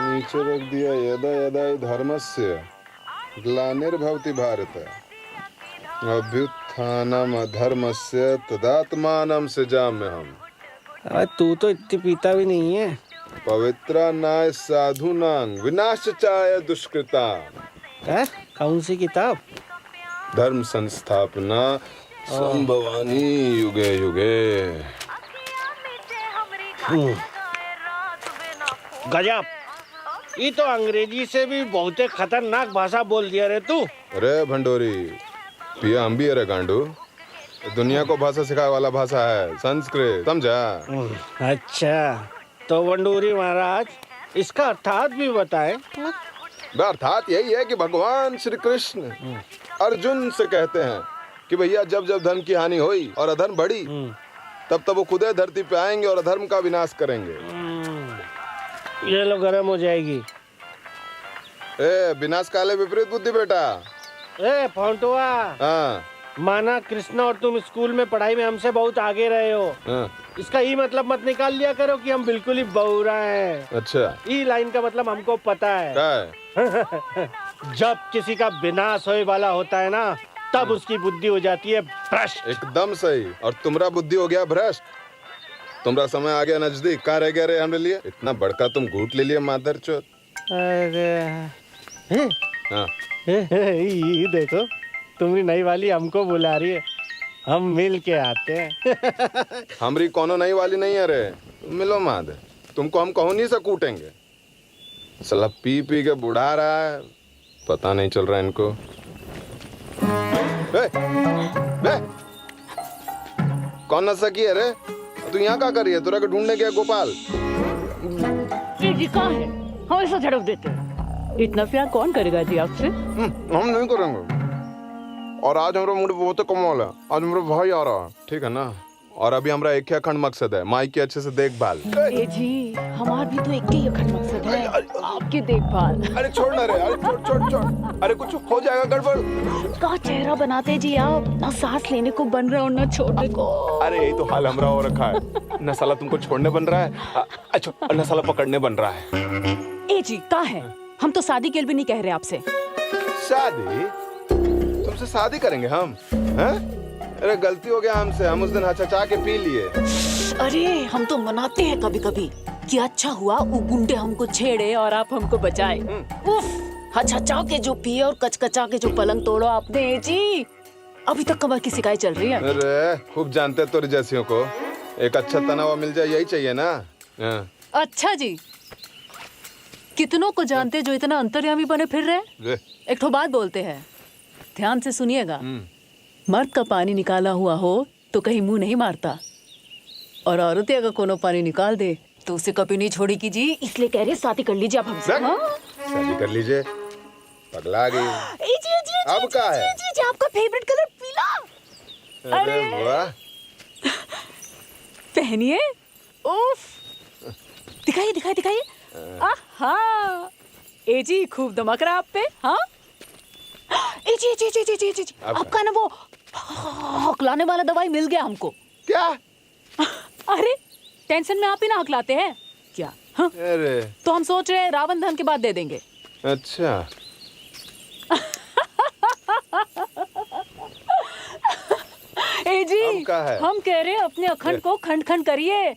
नीचे रख दिया। यदा यदा हि धर्मस्य ग्लानिर्भवति भारत अभ्युत्थानम् अधर्मस्य तदात्मानं सृजाम्यहम्। अरे तू तो इतनी पीता भी नहीं है। पवित्राणाय साधूनां विनाशाय दुष्कृतां। कौन सी किताब? धर्म संस्थापना संभवानी युगे युगे। गजब, ये तो अंग्रेजी से भी बहुत खतरनाक भाषा बोल दिया रे तू। अरे भंडोरी, पिया हम भी अरे गांडू। दुनिया को भाषा सिखाने वाला भाषा है संस्कृत, समझा? अच्छा, तो भंडोरी महाराज इसका अर्थात भी बताएं। अर्थात यही है कि भगवान श्री कृष्ण अर्जुन से कहते हैं कि भैया जब जब धर्म की हानि हुई और अधर्म बढ़ी तब तब वो खुद धरती पे आएंगे और अधर्म का विनाश करेंगे। ये लो गर्म हो जाएगी। ए विनाश काले विपरीत बुद्धि बेटा। ए फोंटुआ, हाँ माना कृष्णा और तुम स्कूल में पढ़ाई में हमसे बहुत आगे रहे हो। हाँ। इसका ई मतलब मत निकाल लिया करो कि हम बिल्कुल ही बौरा हैं। अच्छा, ई लाइन का मतलब हमको पता है। क्या है? जब किसी का विनाश होने वाला होता है ना, तब उसकी बुद्धि हो जाती है भ्रष्ट। एकदम सही। और तुम्हारा बुद्धि हो गया भ्रष्ट। तुम्हारा समय आ गया नजदीक। कहाँ रह गया रे हमरे लिए? इतना बड़का तुम घूट ले लिया मादर चोद। अरे हाँ। ये देखो, तुम्हारी नई वाली हमको बुला रही है, हम मिल के आते हैं। हमारी कोनो नई वाली नहीं है रे, मिलो माद। तुमको हम कहो नहीं से कूटेंगे। साला पी पी के बुढ़ा रहा है, पता नहीं चल रहा इनको। बे, बे, कौन नशा की है रे? तू यहाँ क्या कर रही है? तुरा को ढूंढने गया गोपाल। ये जी कहाँ है? हम ऐसा झड़प देते हैं। इतना प्यार कौन करेगा जी आपसे? हम नहीं करेंगे। और आज हमारा मूड बहुत कमाल है। आज हमारा भाई आ रहा है, ठीक है ना? और अभी हमारा एक ही अखंड मकसद है, माई की अच्छे से देखभाल। ए जी, हमारा भी तो एक ही अखंड मकसद है, आपकी देखभाल। अरे छोड़ ना रे, अरे छोड़। अरे कुछ हो जाएगा गड़बड़। का चेहरा बनाते जी आप, ना सांस लेने को बन रहा और ना छोड़ने को। अरे यही तो हाल हमारा हो रखा है। न साला तुमको छोड़ने बन रहा है, अच्छा न साला पकड़ने बन रहा है। ए जी का है? हम तो शादी के लिए भी नहीं कह रहे आपसे। शादी? तुमसे शादी करेंगे हम? हैं? अरे गलती हो गया हमसे, हम उस दिन हचचा के पी लिए। अरे हम तो मनाते हैं कभी कभी कि अच्छा हुआ वो गुंडे हमको छेड़े और आप हमको बचाए। उफ, हचचा के जो पिए और कचकचा के जो पलंग तोड़ो आपने। जी अभी तक कमर की शिकायत चल रही है। अरे खूब जानते हैं तुरी जैसियों को, एक अच्छा तनाव मिल जाए यही चाहिए ना। अच्छा जी, कितनों को जानते जो इतना अंतर्यामी बने फिर रहे। एक तो बात बोलते हैं, ध्यान से सुनिएगा। मर्द का पानी निकाला हुआ हो तो कहीं मुंह नहीं मारता, और औरत अगर कोनो पानी निकाल दे तो उसे कभी नहीं छोड़ेगी जी। इसलिए कह रहे शादी कर लीजिए आप हमसे। शादी कर लीजिए, पगला गई। अब क्या है? जी आपका फेवरेट कलर पीला। अरे वाह, पहनिए। उफ, दिखाइए। आहा, ए जी खूब दमक रहा आप पे। हाँ ए जी, आपका ना वो हकलाने वाला दवाई मिल गया हमको। क्या? अरे टेंशन में आप ही ना हकलाते हैं क्या? हाँ? अरे तो हम सोच रहे हैं रावण धन के बाद दे देंगे। अच्छा। ए जी, है? हम कह रहे हैं अपने अखंड को खंड खंड करिए।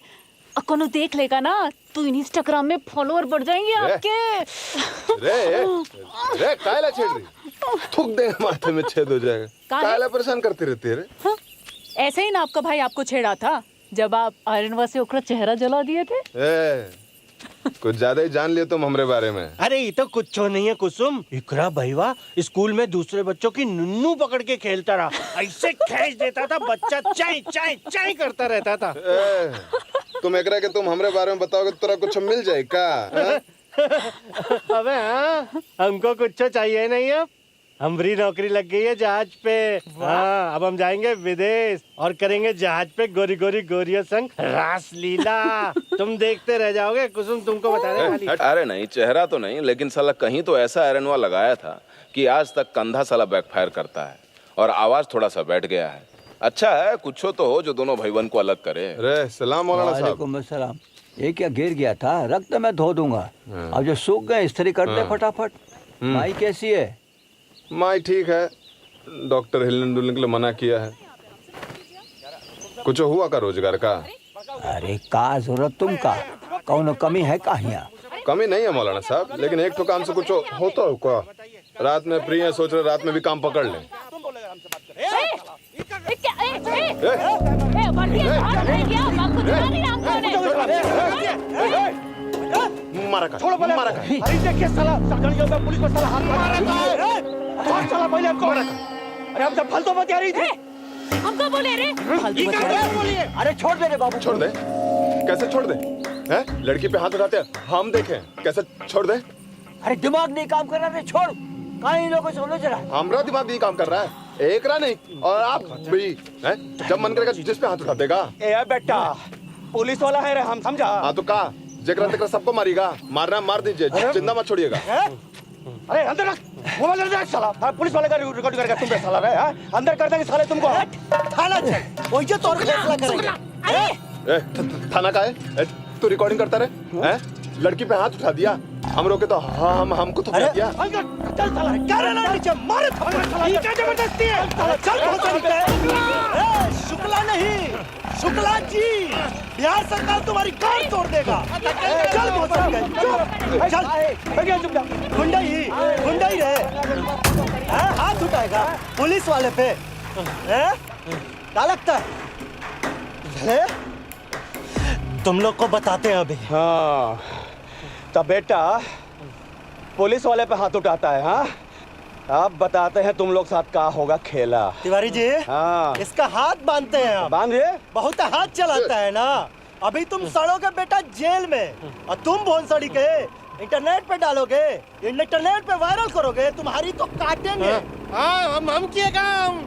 कोनो देख लेगा ना तो इंस्टाग्राम में फॉलोअर बढ़ जाएंगे आपके। रे कायला छेड़ रही? थूक देंगे माथे में, छेद हो जाएगा। कायला परेशान करती रहती है रे। हाँ? ऐसे ही ना आपका भाई आपको छेड़ा था जब आप आयरनवा से ओकरा चेहरा जला दिए थे। कुछ ज्यादा ही जान लिए तुम हमरे बारे में। अरे ये तो कुछ नहीं है कुसुम। इकरा भईवा स्कूल में दूसरे बच्चों की नुन्नू पकड़ के खेलता रहा, ऐसे खींच देता था बच्चा चाय करता रहता था। तुम एकरा के तुम हमरे बारे में बताओगे तो तेरा कुछ मिल जाए का? अबे हाँ, हमको कुछ चाहिए नहीं। अब हमारी नौकरी लग गई है जहाज पे। हाँ, अब हम जाएंगे विदेश और करेंगे जहाज पे गोरी गोरियों संग रास लीला। तुम देखते रह जाओगे कुसुम, तुमको बताने वाली। अरे नहीं, चेहरा तो नहीं, लेकिन साला कहीं तो ऐसा आयरनवा लगाया था कि आज तक कंधा साला बैकफायर करता है और आवाज थोड़ा सा बैठ गया है। अच्छा है कुछ तो हो जो दोनों भाईबंद को अलग करे। रे सलाम मौलाना साहब। वालेकुम अस्सलाम। ये क्या गिर गया था? रख तो मैं धो दूंगा। अब जो सूख गए इस्त्री कर दे फटाफट। माई कैसी है? माई ठीक है, डॉक्टर हिलने डुलने के लिए मना किया है। कुछ हुआ का रोजगार का? अरे का जरूरत तुम का? कौन कमी है का यहाँ? कमी नहीं है मौलाना साहब, लेकिन एक तो काम से कुछ होता हो का? रात में फ्री है, सोच रहे रात में भी काम पकड़ लें। मारा का, मारा का। अरे देखिए साला, सरकारियों में पुलिस को साला हाथ मारा का। साला पहले हमको मारा का। अरे हम सब फालतू बात कर रही थी। हमको बोले रे बोलिए। अरे छोड़ दे रे बाबू। छोड़ दे? कैसे छोड़ दे? हैं? लड़की पे हाथ उठाते हैं, हम देखें कैसे छोड़ दे? अरे दिमाग नहीं काम कर रहा रे, छोड़। कहाँ इन लोगों को समझ रहा है? हमारा दिमाग नहीं काम कर रहा है, एक रहा नहीं और आप भी हैं? जब मन करेगा जिस पे हाथ उठा देगा। ए बेटा, पुलिस वाला है रे, हम समझा। हाँ तो का जगरा तकरा सबको मारेगा, मारना मार दीजिए, जिंदा मत छोड़िएगा। अरे अंदर रख मोबाइल, अंदर रख साला। पुलिस वाले का रिकॉर्ड करके तुम पे साला रे, अंदर कर देंगे साले तुमको। थाना चल, वही जो तौर फैसला करेंगे। थाना का है? तू रिकॉर्डिंग करता रहे हैं? लड़की पे हाथ उठा दिया, हम रोके तो हम हमको तो क्या दिया? चल साला, कर ना नीचे मारे थप्पड़ साला। ये क्या जबरदस्ती है? चल बहुत निकल। शुक्ला नहीं, शुक्ला जी, बिहार सरकार तुम्हारी कार तोड़ देगा। चल बहुत चल, गुंडा ही रहे। हाथ उठाएगा पुलिस वाले पे, क्या लगता है? तुम लोग को बताते हैं अभी। हाँ तब बेटा पुलिस वाले पे हाथ उठाता है। हाँ अब बताते हैं तुम लोग साथ का होगा खेला। तिवारी जी, हाँ इसका हाथ बांधते हैं आप। बांधिए। बहुत हाथ चलाता है ना। अभी तुम सड़ोगे बेटा जेल में, और तुम भोंसड़ी के इंटरनेट पे डालोगे, इंटरनेट पे वायरल करोगे, तुम्हारी तो काटेंगे। हाँ हम किए काम।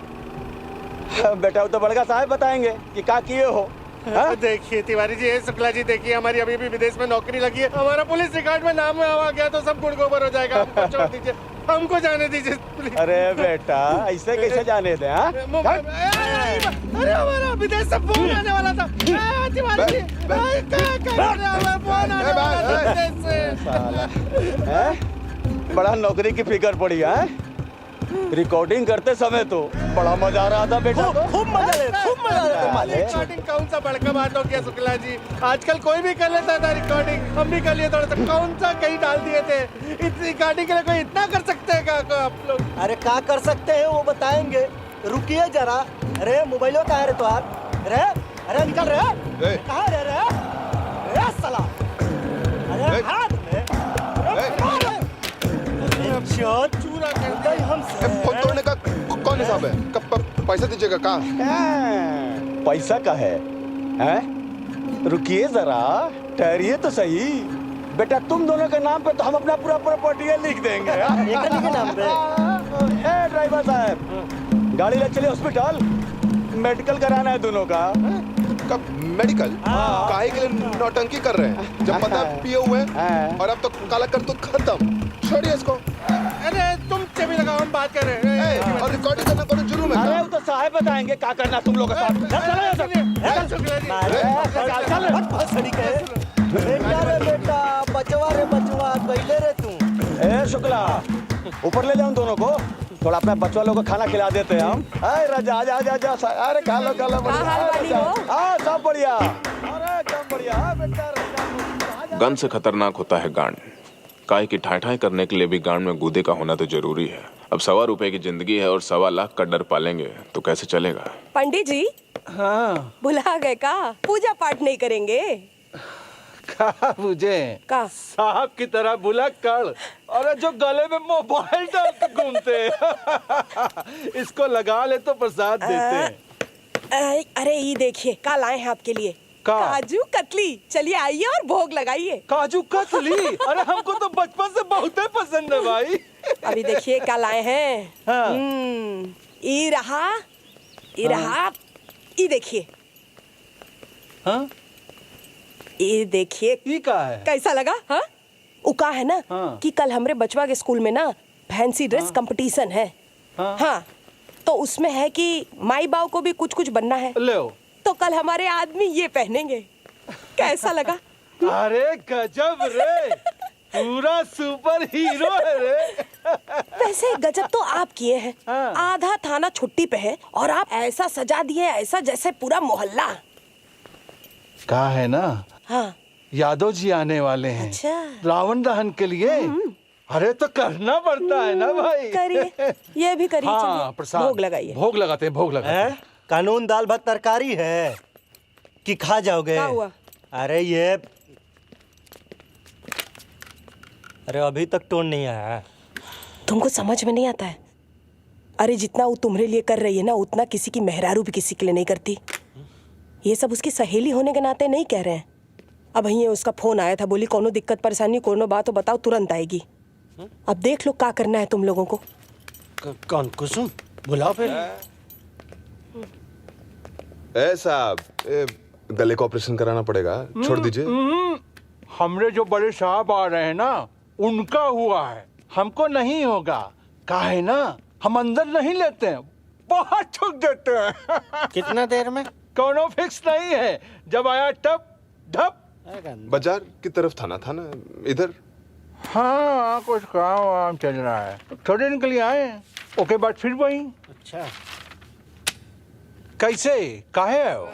बेटा वो तो बड़का साहब बताएंगे कि क्या किए हो। देखिए तिवारी जी, शुक्ला जी, देखिए हमारी अभी भी विदेश में नौकरी लगी है, हमारा पुलिस रिकॉर्ड में नाम आ गया तो सब गुड़ गोबर हो जाएगा। हमको छोड़ दीजिए, हमको जाने दीजिए प्लीज। अरे बेटा ऐसे कैसे जाने दे? अरे हमारा विदेश से फोन आने वाला था। तिवारी जी, फोन आने वाला था विदेश से। बड़ा नौकरी की फिकर पड़ी है। रिकॉर्डिंग करते समय तो बड़ा मजा आ रहा था बेटा। खूब मजा ले तुम्हारे। रिकॉर्डिंग कौन सा बड़का बात हो गया शुक्ला जी? आजकल कोई भी कर लेता था रिकॉर्डिंग, हम भी कर लिए थोड़ा सा। कौन सा कहीं डाल दिए थे? इस रिकॉर्डिंग के लिए कोई इतना कर सकते हैं क्या आप लोग? अरे क्या कर सकते हैं वो बताएंगे, रुकिए जरा। अरे मोबाइलो कहाँ है तुम्हार? अरे निकल रहे, कहाँ रहे साला? अरे हाथ में चूरा कर दे हमसे। फोन तोड़ने का कौन हिसाब है? कब पैसा दीजिएगा का? पैसा का है? रुकिए जरा, ठहरिए तो सही। बेटा तुम दोनों के नाम पे तो हम अपना पूरा प्रॉपर्टी लिख देंगे। एक के नाम पे। ड्राइवर साहब गाड़ी ले चलिए हॉस्पिटल, मेडिकल कराना है दोनों का। कब मेडिकल? काहे के लिए नौटंकी कर रहे हैं? जब पता पिए हुए हैं और अब तो काला कर तो खत्म। छोड़िए इसको। अरे तुम चेपी लगाओ, हम बात कर रहे हैं। और रिकॉर्डिंग करना कोई जुर्म है? अरे वो तो साहब बताएंगे क्या करना तुम लोगों के साथ। बेटा बचवा कैले रे तू। ए शुक्ला, ऊपर ले जाओ दोनों को, थोड़ा अपने बच्चों लोगों को खाना खिला देते हैं हम। अरे राजा आजा आजा आजा। अरे खा लो हाँ सब बढ़िया। अरे सब बढ़िया बेटा। गन से खतरनाक होता है गांड। काय की ठाई ठाई करने के लिए भी गांड में गूदे का होना तो जरूरी है। अब 1.25 रुपए की जिंदगी है और 1.25 लाख का डर पालेंगे तो कैसे चलेगा? पंडित जी, हाँ बुला गए का? पूजा पाठ नहीं करेंगे कहा मुझे का? साहब की तरह बुला कर। अरे जो गले में मोबाइल डाल के घूमते इसको लगा ले तो प्रसाद देते हैं। अरे ये देखिए का लाए हैं आपके लिए, काजू कतली। चलिए आइए और भोग लगाइए। काजू कतली? अरे हमको तो बचपन से बहुत पसंद है भाई। अभी देखिए क्या लाए हैं। हाँ। ये रहा, ये देखिए। हाँ? ये देखिए ये क्या है? कैसा लगा? हाँ उका है ना। हाँ। कि कल हमरे बचवा के स्कूल में ना फैंसी ड्रेस कंपटीशन है। हाँ तो उसमें है कि माई बाव को भी कुछ कुछ बनना है। ले तो कल हमारे आदमी ये पहनेंगे। कैसा लगा? अरे गजब रे, पूरा सुपर हीरो है रे। वैसे गजब तो आप किए हैं। आधा थाना छुट्टी पे है और आप ऐसा सजा दिए, ऐसा जैसे पूरा मोहल्ला। कहा है ना, हाँ। यादव जी आने वाले हैं। अच्छा। रावण दहन के लिए। अरे तो करना पड़ता है ना भाई। करिए, ये भी करिए। हाँ, चलिए, प्रसाद भोग लगाइए। भोग लगाते हैं, भोग लगाते हैं। कानून दाल भात तरकारी है कि खा जाओगे? क्या हुआ? अरे ये, अरे अभी तक टोन नहीं आया। तुमको समझ में नहीं आता है? अरे जितना वो तुम्हारे लिए कर रही है ना, उतना किसी की मेहरारू भी किसी के लिए नहीं करती। ये सब उसकी सहेली होने के नाते नहीं कह रहे हैं। अब ये उसका फोन आया था, बोली कोनो दिक्कत परेशानी कोनो बात हो बताओ, तुरंत आएगी। अब देख लो क्या करना है तुम लोगों को। कौन? कुसुम बुलाओ फिर। साहब, गले का ऑपरेशन कराना पड़ेगा, छोड़ दीजिए। हमरे जो बड़े साहब आ रहे हैं ना, उनका हुआ है, हमको नहीं होगा। कहा है ना, हम अंदर नहीं लेते हैं, बहुत छुक देते हैं। कितना देर में? कोनो फिक्स नहीं है, जब आया टप ढप। बाजार की तरफ था ना इधर। हाँ, कुछ काम वाम चल रहा है, थोड़े दिन के लिए आए हैं, ओके बाद फिर वही। अच्छा। कैसे काहे आए हो?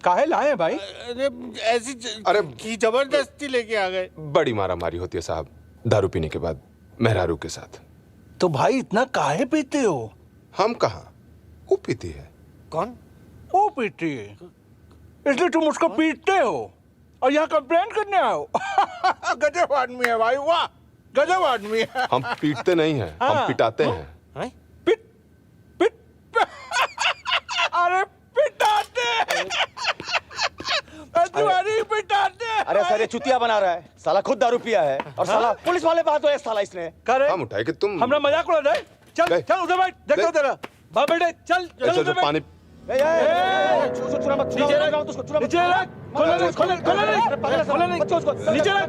काहे लाए भाई? अरे ऐसी अरे की जबरदस्ती लेके आ गए। बड़ी मारामारी होती है साहब, दारू पीने के बाद मेहरारू के साथ। तो भाई इतना काहे पीते हो? हम कहाँ, वो पीती है। कौन? वो पीती है, इसलिए तुम उसको पीटते हो और यहाँ कंप्लेंट करने आओ। गजब आदमी है भाई, वाह, गजब आदमी है। हम पीटते नहीं हैं, हम पिटाते हैं। पिट पिट अरे पिटाते हैं। तिवारी पिटाते हैं। अरे सर ये चुतिया बना रहा है, साला खुद दारू पिया है और साला पुलिस वाले बात हो साला इसने। करे हम उठाए कि तुम हमरा मजाक उड़ा रहे। चल गए। चल उधर बैठ, देखो तेरा बाप बेटे, चल चल जो उधर बैठ। पानी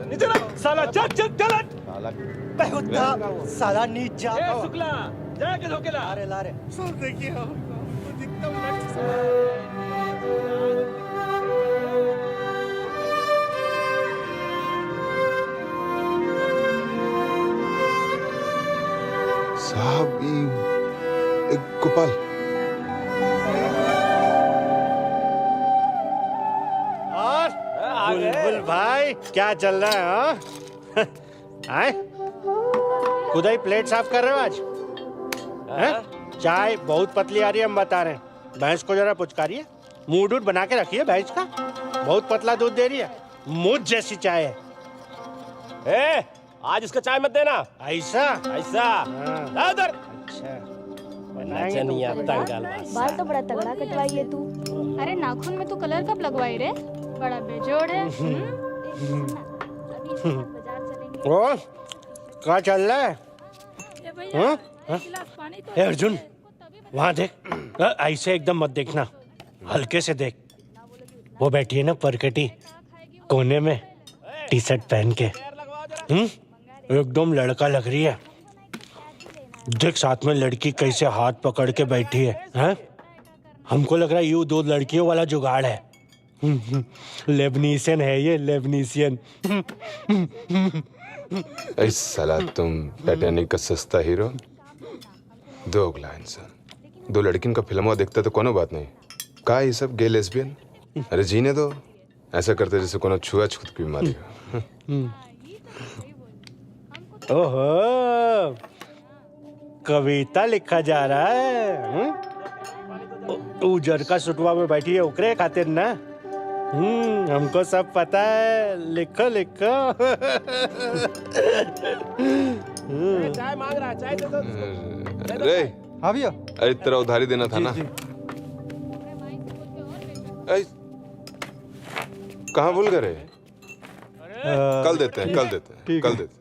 नीचे रख साला, चल चल चल। साला नीच जा। शुक्ला जाके धोके ला। अरे ला रे। देखिए साहब, गोपाल, और बुलबुल भाई क्या चल रहा है? हाँ? आए खुद ही प्लेट साफ कर रहे हो आज? हैं? चाय बहुत पतली आ रही है, हम बता रहे हैं। भैंस को जरा पुचकारिए, मुंह दूध बना के रखिए भैंस का, बहुत पतला दूध दे रही है, मुझ जैसी चाय है। आज इसका चाय मत देना। ऐसा? ऐसा उधर। अच्छा, बाल तो बड़ा तगड़ा कटवाई है तू। अरे नाखून में तू कलर कब लगवाई रे? बड़ा बेजोड़ है। ओ, क्या चल रहा है? हाँ? ए अर्जुन, वहाँ देख, ऐसे एकदम मत देखना, हल्के से देख। वो बैठी है ना परकटी कोने में, टी शर्ट पहन के, एकदम लड़का लग रही है। देख साथ में लड़की कैसे हाथ पकड़ के बैठी है, हैं? हमको लग रहा है यूं दो लड़कियों वाला जुगाड़ है। लेबनीशियन है ये, लेबनीशियन। इस साला तुम टाइटैनिक का सस्ता हीरो, दोगला इंसान। दो लड़कियों का फिल्म देखता तो कोनो बात नहीं, का ये सब गे लेस्बियन? अरे जीने दो, ऐसा करते जैसे कोनो छुआछूत की बीमारी हो। ओहो, कविता लिखा जा रहा है। उजर का सुटवा में बैठी है उकरे खातिर ना। हमको सब पता है, लिखो लिखो। चाय मांग रहा है, चाय दे दो। रे, हाँ भैया। अरे तेरा उधारी देना था ना। कहाँ भूल गए? कल देते हैं, कल देते हैं, कल देते हैं।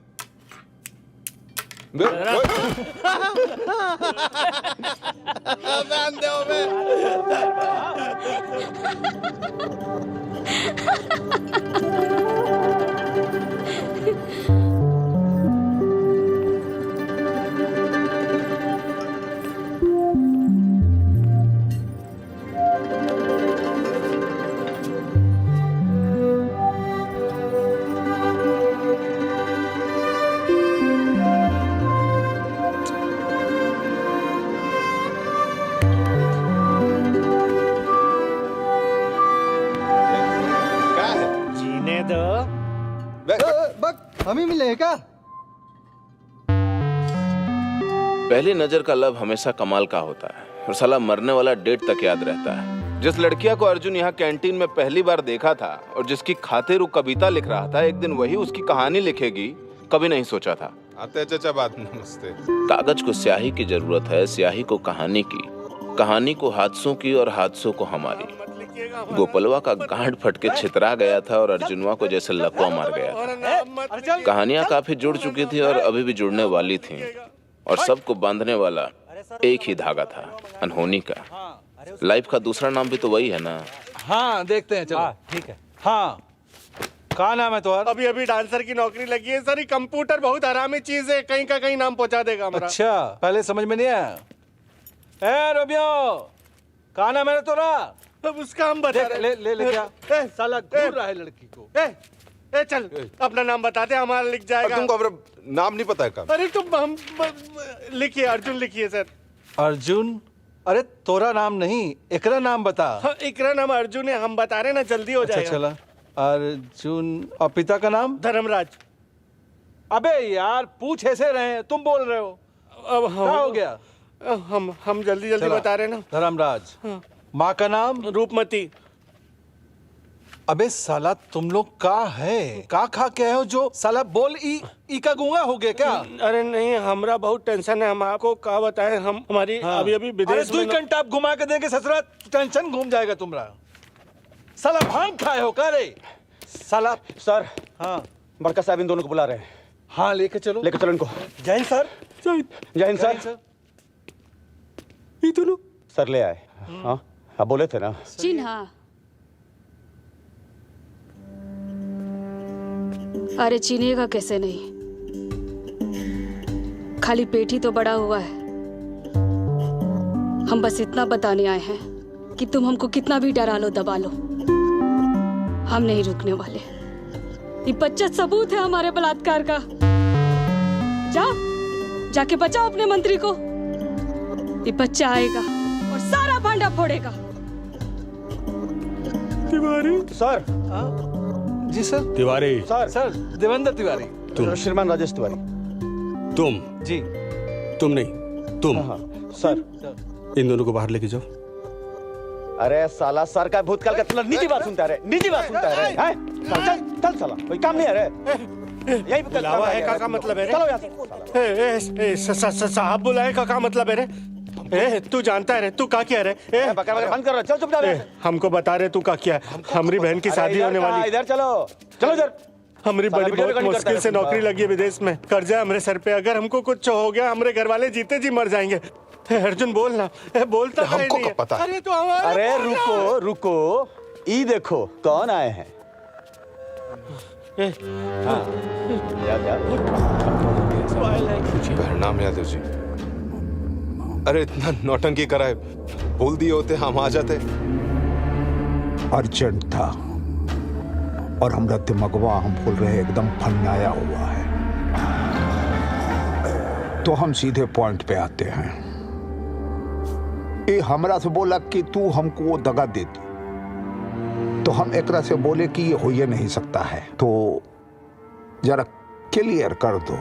राधिका। पहली नजर का लव हमेशा कमाल का होता है और साला मरने वाला डेट तक याद रहता है। जिस लड़किया को अर्जुन यहाँ कैंटीन में पहली बार देखा था और जिसकी खातिर वो कविता लिख रहा था, एक दिन वही उसकी कहानी लिखेगी, कभी नहीं सोचा था। आते चाचा बात। नमस्ते। कागज को स्याही की जरूरत है, स्याही को कहानी की, कहानी को हादसों की और हादसों को हमारी। गोपलवा का गांड फट के छितरा गया था और अर्जुनवा को जैसे लकवा मार गया था। कहानियां काफी जुड़ चुकी थी और अभी भी जुड़ने वाली थी और सबको बांधने वाला एक ही धागा था, अनहोनी का। लाइफ का दूसरा नाम भी तो वही है ना। हाँ देखते हैं, चलो। ठीक है। हाँ, कहाँ नाम है तुम्हारा? अभी अभी डांसर की नौकरी लगी है सर। ये कंप्यूटर बहुत आरामी चीज है, कहीं का कहीं नाम पहुंचा देगा हमारा। अच्छा, पहले समझ में नहीं आया। ए रोमियो, कहाँ नाम है तोरा? अब उसका हम बता रहे। ले क्या? साला घूर रहा है लड़की को। ए चल अपना नाम बता दे, हमारा लिख जाएगा। तुमको अपना नाम नहीं पता है क्या? अरे तुम हम लिखिए, अर्जुन लिखिए सर। अर्जुन? अरे तोरा नाम नहीं, एकरा नाम बता। हाँ, इकरा नाम अर्जुन है, हम बता रहे ना, जल्दी हो जाएगा। अच्छा चला, अर्जुन। और पिता का नाम? धर्मराज। अबे यार, पूछ ऐसे रहे, तुम बोल रहे हो। अब क्या हो गया? हम जल्दी जल्दी बता रहे ना। धर्मराज। माँ का नाम? रूपमती। अबे साला तुम लोग का है, का खा के आए हो जो साला बोल ई का गूंगा हो गया क्या? अरे नहीं, हमरा बहुत टेंशन है, हम आपको क्या बताएं। हम हमारी अभी अभी विदेश में 2 घंटा आप घुमा के देंगे ससुरा, टेंशन घूम जाएगा तुम्हारा। साला भांग खाए हो का रे साला? सर, हाँ बड़का साहब इन दोनों को बुला रहे हैं। हाँ, लेके चलो इनको। जय हिंद सर। जय हिंद सर। ये दोनों सर ले आए। हाँ, आप बोले थे ना। जी हाँ। अरे चीनिएगा कैसे नहीं, खाली पेट ही तो बड़ा हुआ है। हम बस इतना बताने आए हैं कि तुम हमको कितना भी डरा लो, दबा लो, हम नहीं रुकने वाले। ये 25 सबूत है हमारे बलात्कार का। जाके बचाओ अपने मंत्री को। ये बच्चा आएगा और सारा भांडा फोड़ेगा। तिवारी सर। जी सर। तिवारी। सर देवेंद्र तिवारी। तुम श्रीमान राजेश तिवारी। तुम? जी। तुम नहीं, तुम। हाँ सर। इन दोनों को बाहर लेके जाओ। अरे साला, सर का भूतकाल का निजी बात सुनता है, निजी बात सुनता है। चल साला, कोई काम नहीं है रे। यही बुलावा है का मतलब है रे? चलो यहाँ से। साहब बुलाए का मतलब है रे? तू जानता है रे, तू का क्या रे? बकर बंद करो, चल चुप जा। हमको बता रहे तू का क्या है? हमारी बहन की शादी होने वाली। इधर चलो, चलो इधर। हमारी बड़ी बहुत मुश्किल से नौकरी लगी है विदेश में, कर्जा हमारे सर पे। अगर हमको कुछ हो गया, हमारे घर वाले जीते जी मर जाएंगे। अर्जुन बोलना, बोलता हमको कब पता? अरे तो हमारा। अरे रुको रुको, ई देखो कौन आए हैं। हाँ, प्रणाम यादव जी। अरे इतना नौटंकी कराए, बोल दिए होते हम आ जाते। अर्जेंट था और हमरा दिमागवा, हम बोल रहे एकदम फन्नाया हुआ है। तो हम सीधे पॉइंट पे आते हैं। ये हमरा से बोला कि तू हमको वो दगा देती, तो हम एकरा से बोले कि ये हो ही नहीं सकता है, तो जरा क्लियर कर दो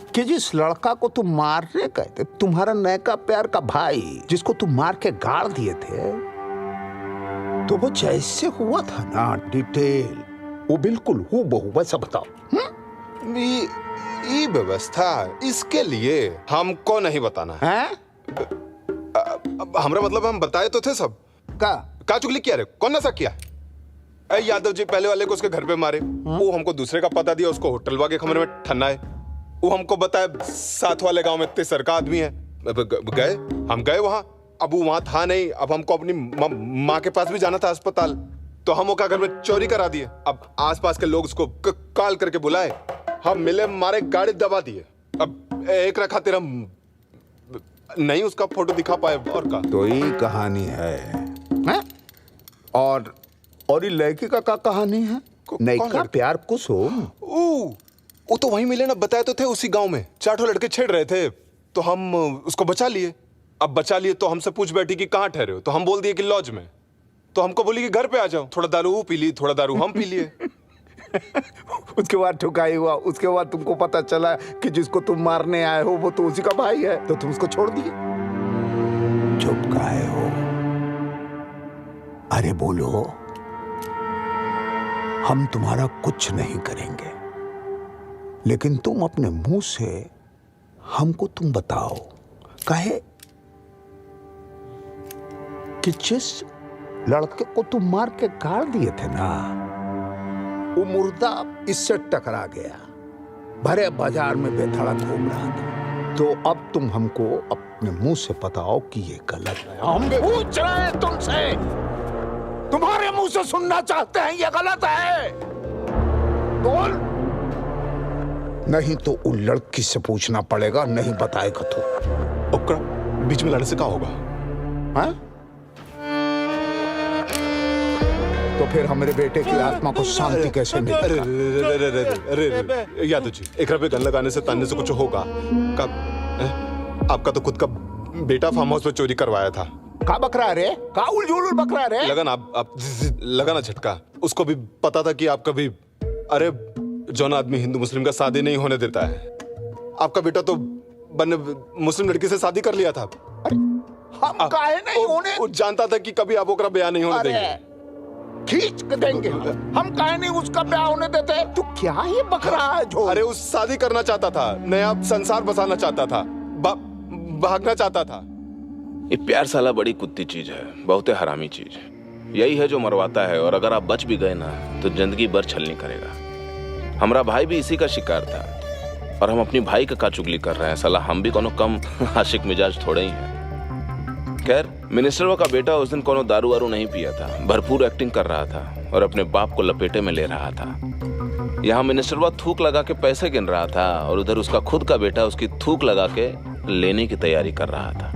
कि जिस लड़का को तुम मारने गए थे, तुम्हारा नैका प्यार का भाई, जिसको तुम मार के गाड़ दिए थे, तो वो जैसे हुआ था ना डिटेल, वो बिल्कुल हूबहू वैसा बताओ। ये व्यवस्था इसके लिए हमको नहीं बताना है। हमरा मतलब हम बताए तो थे सब। का चुगली किया रे? कौन नशा किया? यादव जी पहले वाले को उसके घर पे मारे, वो हमको दूसरे का पता दिया, उसको होटल वाले कमरे में ठन्ना है। वो हमको बताया साथ वाले गांव में इतने का आदमी है। गए, हम गए वहां, अब वो वहां था नहीं। अब हमको अपनी माँ के पास भी जाना था अस्पताल, तो हम उसका घर में चोरी करा दिए। अब आसपास के लोग उसको कॉल करके बुलाए, हम मिले, मारे, गाड़ी दबा दिए। अब एक रखा तेरा नहीं उसका फोटो दिखा पाए। और का तो ये कहानी है? और ये लड़की का कहानी है? नहीं का प्यार कुछ हो। वो तो वहीं मिले ना, बताए तो थे उसी गांव में। 4 लड़के छेड़ रहे थे, तो हम उसको बचा लिए। अब बचा लिए तो हमसे पूछ बैठी कि कहाँ ठहरे हो, तो हम बोल दिए कि लॉज में। तो हमको बोली कि घर पे आ जाओ। थोड़ा दारू वो पी ली, थोड़ा दारू हम पी लिए। उसके बाद ठुकाई हुआ, उसके बाद तुमको पता चला कि जिसको तुम मारने आए हो वो तो उसी का भाई है, तो तुम उसको छोड़ दिए। चुप काहे हो? अरे बोलो, हम तुम्हारा कुछ नहीं करेंगे, लेकिन तुम अपने मुंह से हमको तुम बताओ, कहे कि जिस लड़के को तुम मार के गाड़ दिए थे ना, वो मुर्दा इससे टकरा गया, भरे बाजार में बेधड़क घूम रहा था। तो अब तुम हमको अपने मुंह से बताओ कि ये गलत है। हम पूछ रहे हैं तुमसे, तुम्हारे मुंह से सुनना चाहते हैं ये गलत है। बोल, नहीं तो उन लड़की से पूछना पड़ेगा, नहीं बताएगा तो। ओकरा बीच में लड़ने से क्या होगा? हाँ? तो फिर हमारे बेटे की आत्मा को शांति कैसे मिलेगा? अरे यादव जी, एक पे गन लगाने से तानने से कुछ होगा? कब आपका तो खुद का बेटा फार्म हाउस में चोरी करवाया था। का बकरा रे? का उलझुल बकरा रे? लगन आप लगा ना झटका। उसको भी पता था कि आप कभी, अरे जौन आदमी हिंदू मुस्लिम का शादी नहीं होने देता है, आपका बेटा तो मुस्लिम लड़की से शादी कर लिया था। हम काहे नहीं होने? जानता था कि कभी आप ओकरा ब्याह नहीं होने देंगे। खींच के देंगे हम, काहे नहीं उसका ब्याह होने देते? तू क्या ये बकरा है जो? अरे उस शादी करना चाहता था, नया संसार बसाना चाहता था, भागना चाहता था। ये प्यार साला बड़ी कुत्ती चीज है, बहुत हरामी चीज। यही है जो मरवाता है, और अगर आप बच भी गए ना तो जिंदगी भर छलनी करेगा। हमारा भाई भी इसी का शिकार था, और हम अपनी भाई का चुगली कर रहे हैं। साला हम भी कोनो कम आशिक मिजाज थोड़े ही हैं। खैर, मिनिस्टर का बेटा उस दिन कोनो दारू वारू नहीं पिया था, भरपूर एक्टिंग कर रहा था और अपने बाप को लपेटे में ले रहा था। यहाँ मिनिस्टर थूक लगा के पैसे गिन रहा था, और उधर उसका खुद का बेटा उसकी थूक लगा के लेने की तैयारी कर रहा था।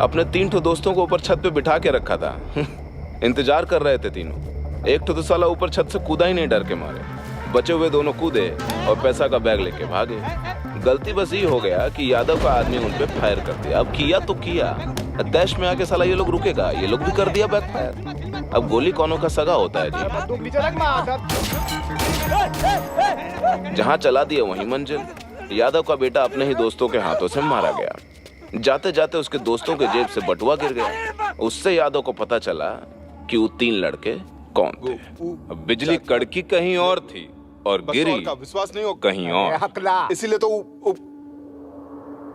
अपने 3 ठो दोस्तों को ऊपर छत पे बिठा के रखा था। इंतजार कर रहे थे तीनों। एक ठो तो साला ऊपर छत से कूदा ही नहीं डर के मारे। बचे हुए दोनों कूदे और पैसा का बैग लेके भागे। गलती बस ये हो गया कि यादव का आदमी उन पे फायर कर दिया। अब किया तो किया, दैश में आके साला ये लोग रुकेगा, ये लोग भी कर दिया बैक फायर। अब गोली कौनों का सगा होता है जी। जहाँ चला दिया वहीं मंजिल। यादव का बेटा अपने ही दोस्तों के हाथों से मारा गया। जाते जाते उसके दोस्तों के जेब से बटुआ गिर गया। उससे यादव को पता चला कि वो 3 लड़के कौन थे। बिजली कड़की कहीं और थी और गिरी विश्वास नहीं हो कहीं और। इसीलिए तो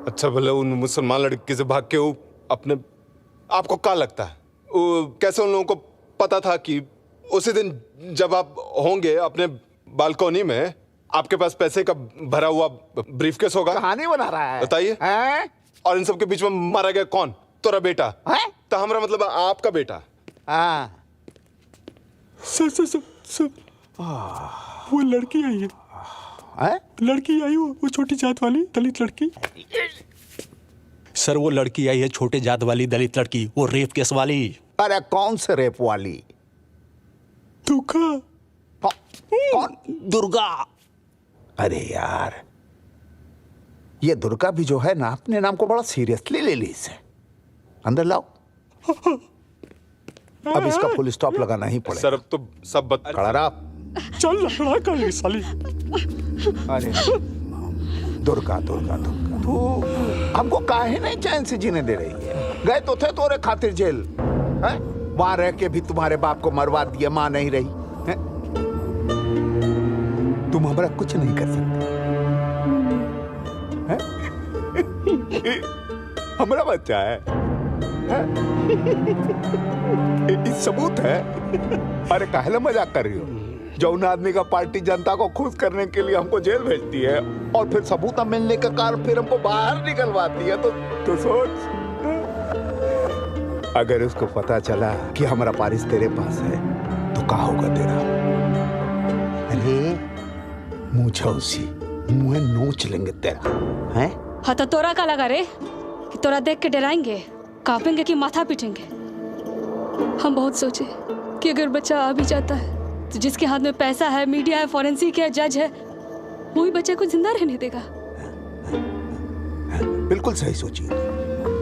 अच्छा भले उन मुसलमान लड़की से भाग के वो अपने आपको क्या लगता है कैसे उन लोगों को पता था कि उसी दिन जब आप होंगे अपने बालकोनी में, आपके पास पैसे का भरा हुआ ब्रीफकेस होगा? कहानी बना रहा है, बताइए। और इन सब के बीच में मारा गया कौन? तोरा बेटा है? तो हमारा मतलब आपका बेटा। सर वो लड़की आई है। लड़की आई वो छोटी जात वाली दलित लड़की। सर वो लड़की आई है छोटे जात वाली दलित लड़की, वो रेप केस वाली। अरे कौन से रेप वाली? कौन? दुर्गा। अरे यार, ये दुर्गा भी जो है ना अपने नाम को बड़ा सीरियसली ले ली इसे। अंदर लाओ। अब इसका फुल स्टॉप लगाना ही पड़ेगा। सर अब तो सब खड़ा रहा। चल लड़ा कर साली। अरे दुर्गा दुर्गा दुर्गा, तू हमको काहे नहीं चैन से जीने दे रही है? गए तो थे तोरे खातिर जेल, हैं? वहां रह के भी तुम्हारे बाप को मरवा दिया, मां नहीं रही है? तुम हमारा कुछ नहीं कर सकते। हमारा बच्चा है, सबूत है। अरे काहे मजाक कर रही हो? जौन आदमी का पार्टी जनता को खुश करने के लिए हमको जेल भेजती है और फिर सबूत न मिलने के कारण फिर हमको बाहर निकलवाती है, तो सोच, अगर उसको पता चला कि हमारा पारिस तेरे पास है तो क्या होगा तेरा? अरे मुंह नोच लेंगे तेरा, हैं? हाँ तो तोरा का लगा रे कि तोरा देख के डराएंगे, कांपेंगे कि माथा पीटेंगे? हम बहुत सोचे कि अगर बच्चा आ भी जाता है तो जिसके हाथ में पैसा है, मीडिया है, फॉरेंसिक है, जज है, वही बच्चे को जिंदा रहने देगा। बिल्कुल सही सोची।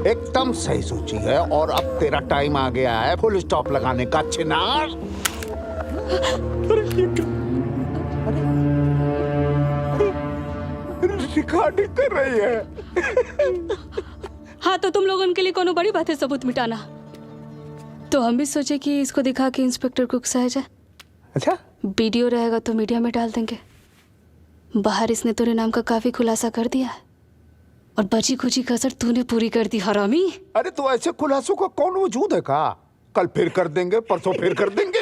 एकदम सही सोची है और अब तेरा टाइम आ गया है फुल स्टॉप लगाने का चिनार। रिकॉर्डिंग कर रही है। हाँ तो तुम लोगों के लिए कोनो बड़ी बात है सबूत मिटाना। तो हम भी सोचे कि इसको दिखा के इंस्पेक्टर को उकसाया जाए। अच्छा, वीडियो रहेगा तो मीडिया में डाल देंगे। बाहर इसने तेरे नाम का काफी खुलासा कर दिया है और बची खुची कसर तूने पूरी कर दी हरामी। अरे तो ऐसे खुलासों का कौन वजूद है का? कल फिर कर देंगे, परसों फिर कर देंगे।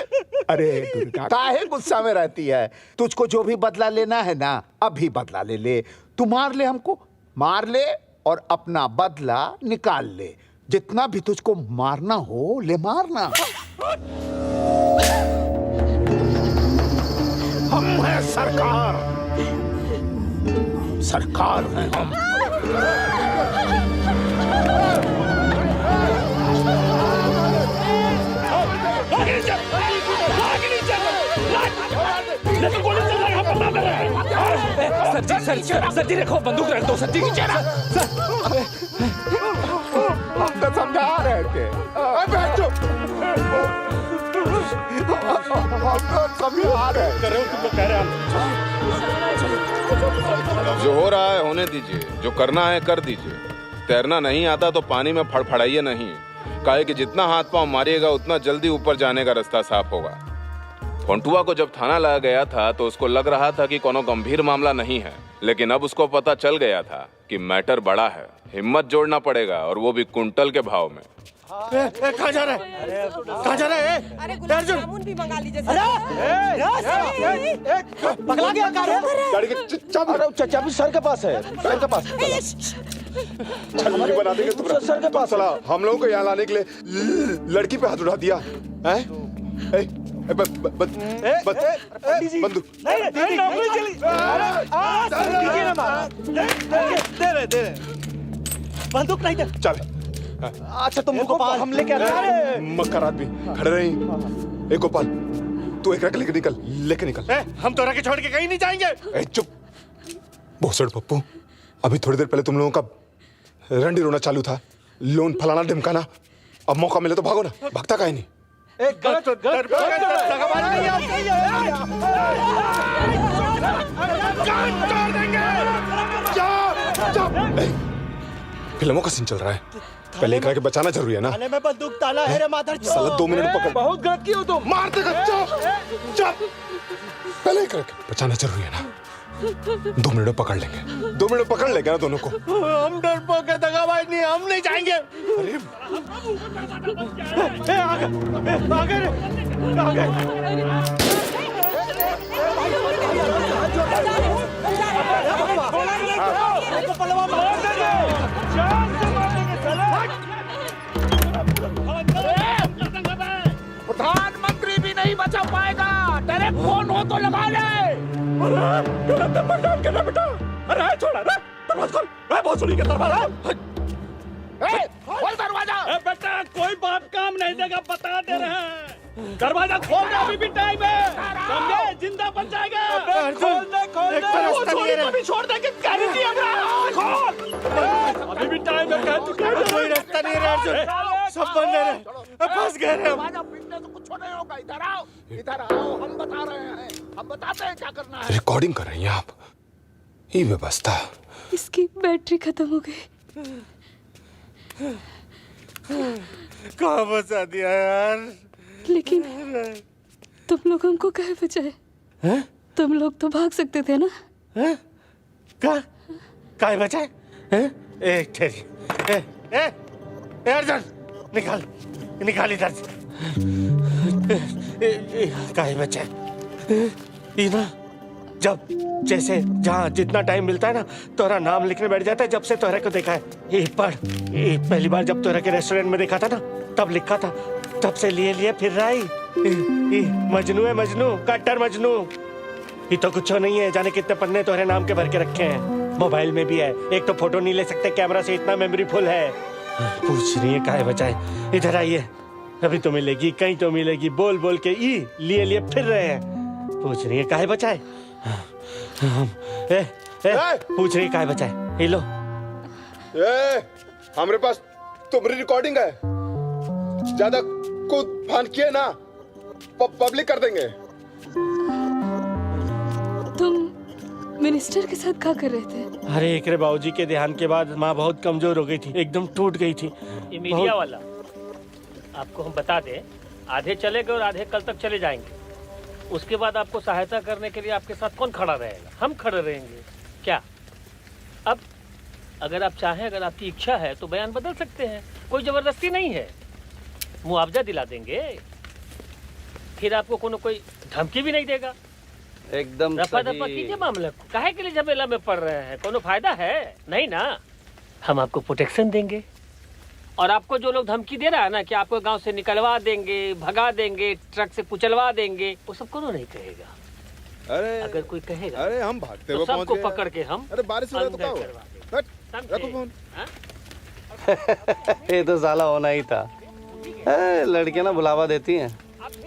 अरे दुर्गा काहे गुस्सा में रहती है? तुझको जो भी बदला लेना है ना, अभी बदला ले ले। तू मार ले हमको, मार ले और अपना बदला निकाल ले। जितना भी तुझको मारना हो ले मारना। हम हैं सरकार, सरकार हैं हम। सर जी रखो, बंदूक रख दो सर जी की चेहरा। हम तो समझा रहे थे। बैठ चुप। हम तो समझा रहे थे। तुम तो कह रहे जो हो रहा है होने दीजिए, जो करना है कर दीजिए। तैरना नहीं आता तो पानी में फड़फड़ाइए नहीं। काहे कि जितना हाथ पांव मारिएगा उतना जल्दी ऊपर जाने का रास्ता साफ होगा। फोंटुआ को जब थाना लाया गया था तो उसको लग रहा था कि कोनो गंभीर मामला नहीं है, लेकिन अब उसको पता चल गया था कि मैटर बड़ा है। हिम्मत जोड़ना पड़ेगा और वो भी कुंटल के भाव में। कहाँ जा रहा है? कहाँ जा रहा है? अरे गुलाब जामुन भी मंगा लीजिए। पकड़ा गया गाड़ी की चाबी सर के पास है, सर के पास। छल्ली बना देंगे तुम। सर के पास। साला हम लोगों को यहाँ लाने के लिए लड़की पे हाथ उठा दिया है। बंदूक बंदूक नहीं दे। चल। अच्छा तुम गोपाल हम लेके आते। मक्कार आदमी खड़े रही। ए गोपाल तू एक लेके निकल, लेके निकल। हम तो रखे छोड़ के कहीं नहीं जाएंगे। चुप भोसड़ पप्पू। अभी थोड़ी देर पहले तुम लोगों का रंडी रोना चालू था, लोन फलाना ढिमकाना। अब मौका मिले तो भागो ना, भागता काहे नहीं? फिल्मों का सीन चल रहा है, पहले एक के बचाना जरूरी है ना। थाने में बंदूक ताला है रे माधर। साला 2 मिनट पकड़। बहुत गलत किया तुम। मार देगा। चुप। पहले एक बचाना जरूरी है ना। 2 मिनट में पकड़ लेंगे, 2 मिनट में पकड़ लेंगे ना दोनों को। हम डरपोक है, दगाबाज नहीं, हम नहीं जाएंगे। अरे प्रधानमंत्री भी नहीं बचा पाएगा। तेरे फोन हो तो लगा ले। अरे छोड़ा रे, दरवाजा खोल। बहुत सुनी के दरवाजा खोल दरवाजा। बेटा कोई बात काम नहीं देगा, बता दे रहे हैं। दरवाजा खोल दे, अभी भी टाइम है। समझे? जिंदा बन जाएगा। खोल दे, खोल दे। अभी छोड़ दे कि गारंटी है। खोल, अभी भी टाइम है। कोई रास्ता नहीं है अर्जुन, सब बंद है। फंस गए हम। दरवाजा पीटने से कुछ नहीं होगा। इधर आओ, इधर आओ। हम बता रहे हैं, हम बताते हैं क्या करना है। रिकॉर्डिंग कर रही हैं आप? ये व्यवस्था। इसकी बैटरी खत्म हो गई। कहाँ फंसा दिया यार? लेकिन तुम लोग हमको कहे बचाए? तुम लोग तो भाग सकते थे ना? कहाँ बचाए? एक ठहरी। अर्जुन निकाल, निकाल इधर से। कहाँ बचाए? ना जब जैसे जहाँ जितना टाइम मिलता है ना, तोरा नाम लिखने बैठ जाता है। जब से तोरा को देखा है, ये पढ़। ये पहली बार जब तोरा के रेस्टोरेंट में देखा था ना, तब लिखा था। तब से लिए लिए फिर रहा ही। मजनू है, मजनू, कट्टर मजनू। ये तो कुछ नहीं है, जाने कितने पन्ने तोरे नाम के भर के रखे हैं। मोबाइल में भी है, एक तो फोटो नहीं ले सकते कैमरा से, इतना मेमोरी फुल है। पूछ रही है काहे बचाए? इधर आइए, अभी तो मिलेगी, कहीं तो मिलेगी। बोल बोल के लिए लिए फिर रहे हैं। पूछ रही है काहे बचाए? पूछ रही काहे बचाए? ये लो। हमारे पास तुम्हारी रिकॉर्डिंग है, ज्यादा कूद फान किए ना पब्लिक कर देंगे। तुम मिनिस्टर के साथ क्या कर रहे थे? अरे एकरे बाबूजी के देहांत के बाद माँ बहुत कमजोर हो गई थी, एकदम टूट गई थी। ये मीडिया वाला आपको हम बता दें, आधे चलेंगे और आधे कल तक चले जाएंगे। उसके बाद आपको सहायता करने के लिए आपके साथ कौन खड़ा रहेगा? हम खड़े रहेंगे। क्या अब अगर आप चाहें, अगर आपकी इच्छा है तो बयान बदल सकते हैं, कोई जबरदस्ती नहीं है। मुआवजा दिला देंगे, फिर आपको कोई धमकी भी नहीं देगा। एकदम रफा दफा कीजिए मामले को, काहे के लिए झमेला में पड़ रहे हैं? कोनो फायदा है नहीं ना। हम आपको प्रोटेक्शन देंगे, और आपको जो लोग धमकी दे रहा है ना कि आपको गांव से निकलवा देंगे, भगा देंगे, ट्रक से कुचलवा देंगे, वो सब कोनो नहीं कहेगा। अरे अगर कोई कहेगा, अरे हम भागते हुए तो पहुंच सबको गए। पकड़ के हम अरे बारिश हो रहा है तो क्या अंदर हुआ? करवा देंगे। हट, रखो फोन। ये तो साला होना ही था। लड़कियां ना बुलावा देती हैं,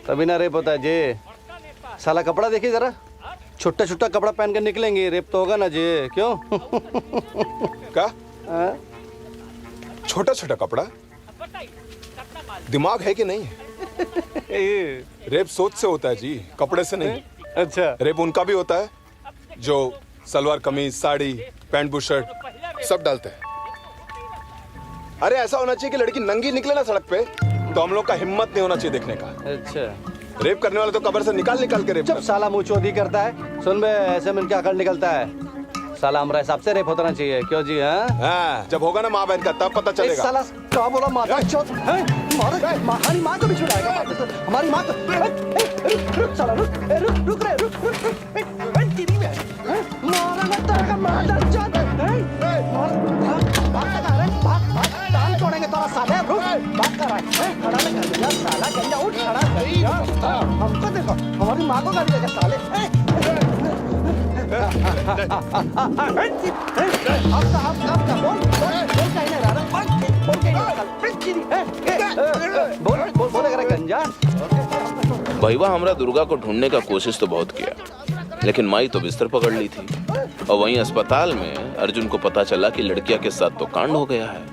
तभी ना रेप होता है जे। साला कपड़ा देखिए जरा, छोटा छोटा कपड़ा पहन कर निकलेंगे, रेप तो होगा ना जी। क्यों? क्या छोटा छोटा कपड़ा? दिमाग है कि नहीं है? रेप सोच से होता है जी, कपड़े से नहीं। अच्छा, रेप उनका भी होता है जो सलवार कमीज, साड़ी, पैंट बुशर्ट सब डालते हैं। अरे ऐसा होना चाहिए कि लड़की नंगी निकले ना सड़क पे, तो हम लोग का हिम्मत नहीं होना चाहिए देखने का। अच्छा। रेप करने वाले तो कब्र से निकाल के रेप। जब साला मुंह चोदी करता है, सुन बे, ऐसे में क्या कर निकलता है? साला हमारे हिसाब से रेप होना चाहिए। क्यों जी? हाँ, जब होगा ना माँ बहन का तब पता चलेगा। साला क्या बोला? माता चोद है, हमारी माँ को भी छुड़ाएगा। हमारी माँ को रुक साला, रुक रुक रे, रुक तेरी में मारा ना तेरा का माता चोद है। भाग टांग तोड़ेंगे तेरा साले। रुक, भाग कर रहा है, खड़ा नहीं कर दिया साला। गंजा उठ, खड़ा कर दिया। हमको देखो, हमारी माँ को गाली देगा साले। भईवा हमरा दुर्गा को ढूंढने का कोशिश तो बहुत किया, लेकिन माई तो बिस्तर पकड़ ली थी। और वहीं अस्पताल में अर्जुन को पता चला कि लड़किया के साथ तो कांड हो गया है,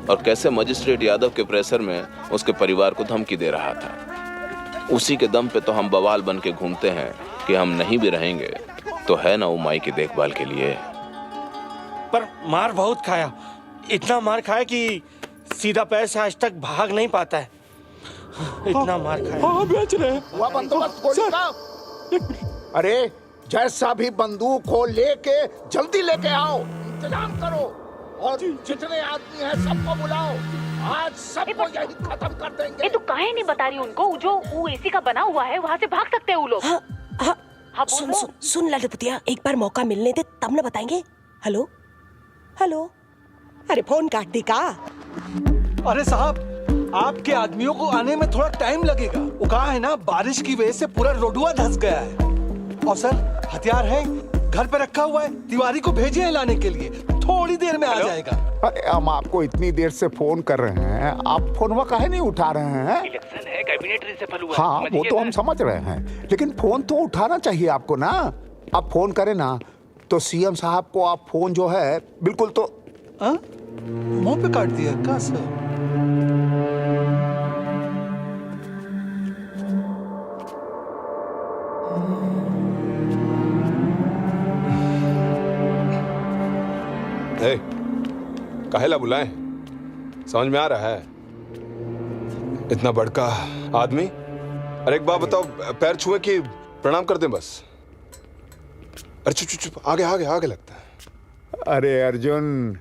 और कैसे मजिस्ट्रेट यादव के प्रेशर में उसके परिवार को धमकी दे रहा था। उसी के दम पे तो हम बवाल बन के घूमते हैं कि हम नहीं भी रहेंगे तो है ना वो माई की देखभाल के लिए। पर मार बहुत खाया, इतना मार खाया कि सीधा पैर से आज तक भाग नहीं पाता है। इतना मार खाया। हाँ, बेच रहे हैं। हुआ बंदोबस्त गोली का? अरे जैसा भी बंदूक हो लेके जल्दी लेके आओ, इंतजाम करो, और जितने आदमी हैं सबको बुलाओ। आज सबको यही खत्म कर देंगे। तू काहे नहीं बता रही उनको? जो वो एसी का बना हुआ है वहाँ से भाग सकते हैं वो लोग। हाँ, सुन ललितपुतिया, एक बार मौका मिलने दे तब ना बताएंगे। हेलो हेलो, अरे फोन काट दी का? अरे साहब, आपके आदमियों को आने में थोड़ा टाइम लगेगा। वो कहा है ना, बारिश की वजह से पूरा रोडुआ धंस गया है। और सर, हथियार है घर पे रखा हुआ है, तिवारी को भेजे हैं लाने के लिए, थोड़ी देर में आ जाएगा। अरे हम आपको इतनी देर से फोन कर रहे हैं, आप फोन काहे नहीं उठा रहे हैं? इलेक्शन है, कैबिनेट रिसफल हुआ। हाँ, वो तो हम समझ रहे हैं, लेकिन फोन तो उठाना चाहिए आपको ना। आप फोन करें ना तो सीएम साहब को आप फोन जो है बिल्कुल तो मुंह पे काट दिया क्या सर? काहेला बुलाएं? समझ में आ रहा है? इतना बड़का आदमी। अरे एक बात बताओ, पैर छुए कि प्रणाम कर दें बस? अरे चुप चुप चुप, आगे आगे आगे लगता है। अरे अर्जुन,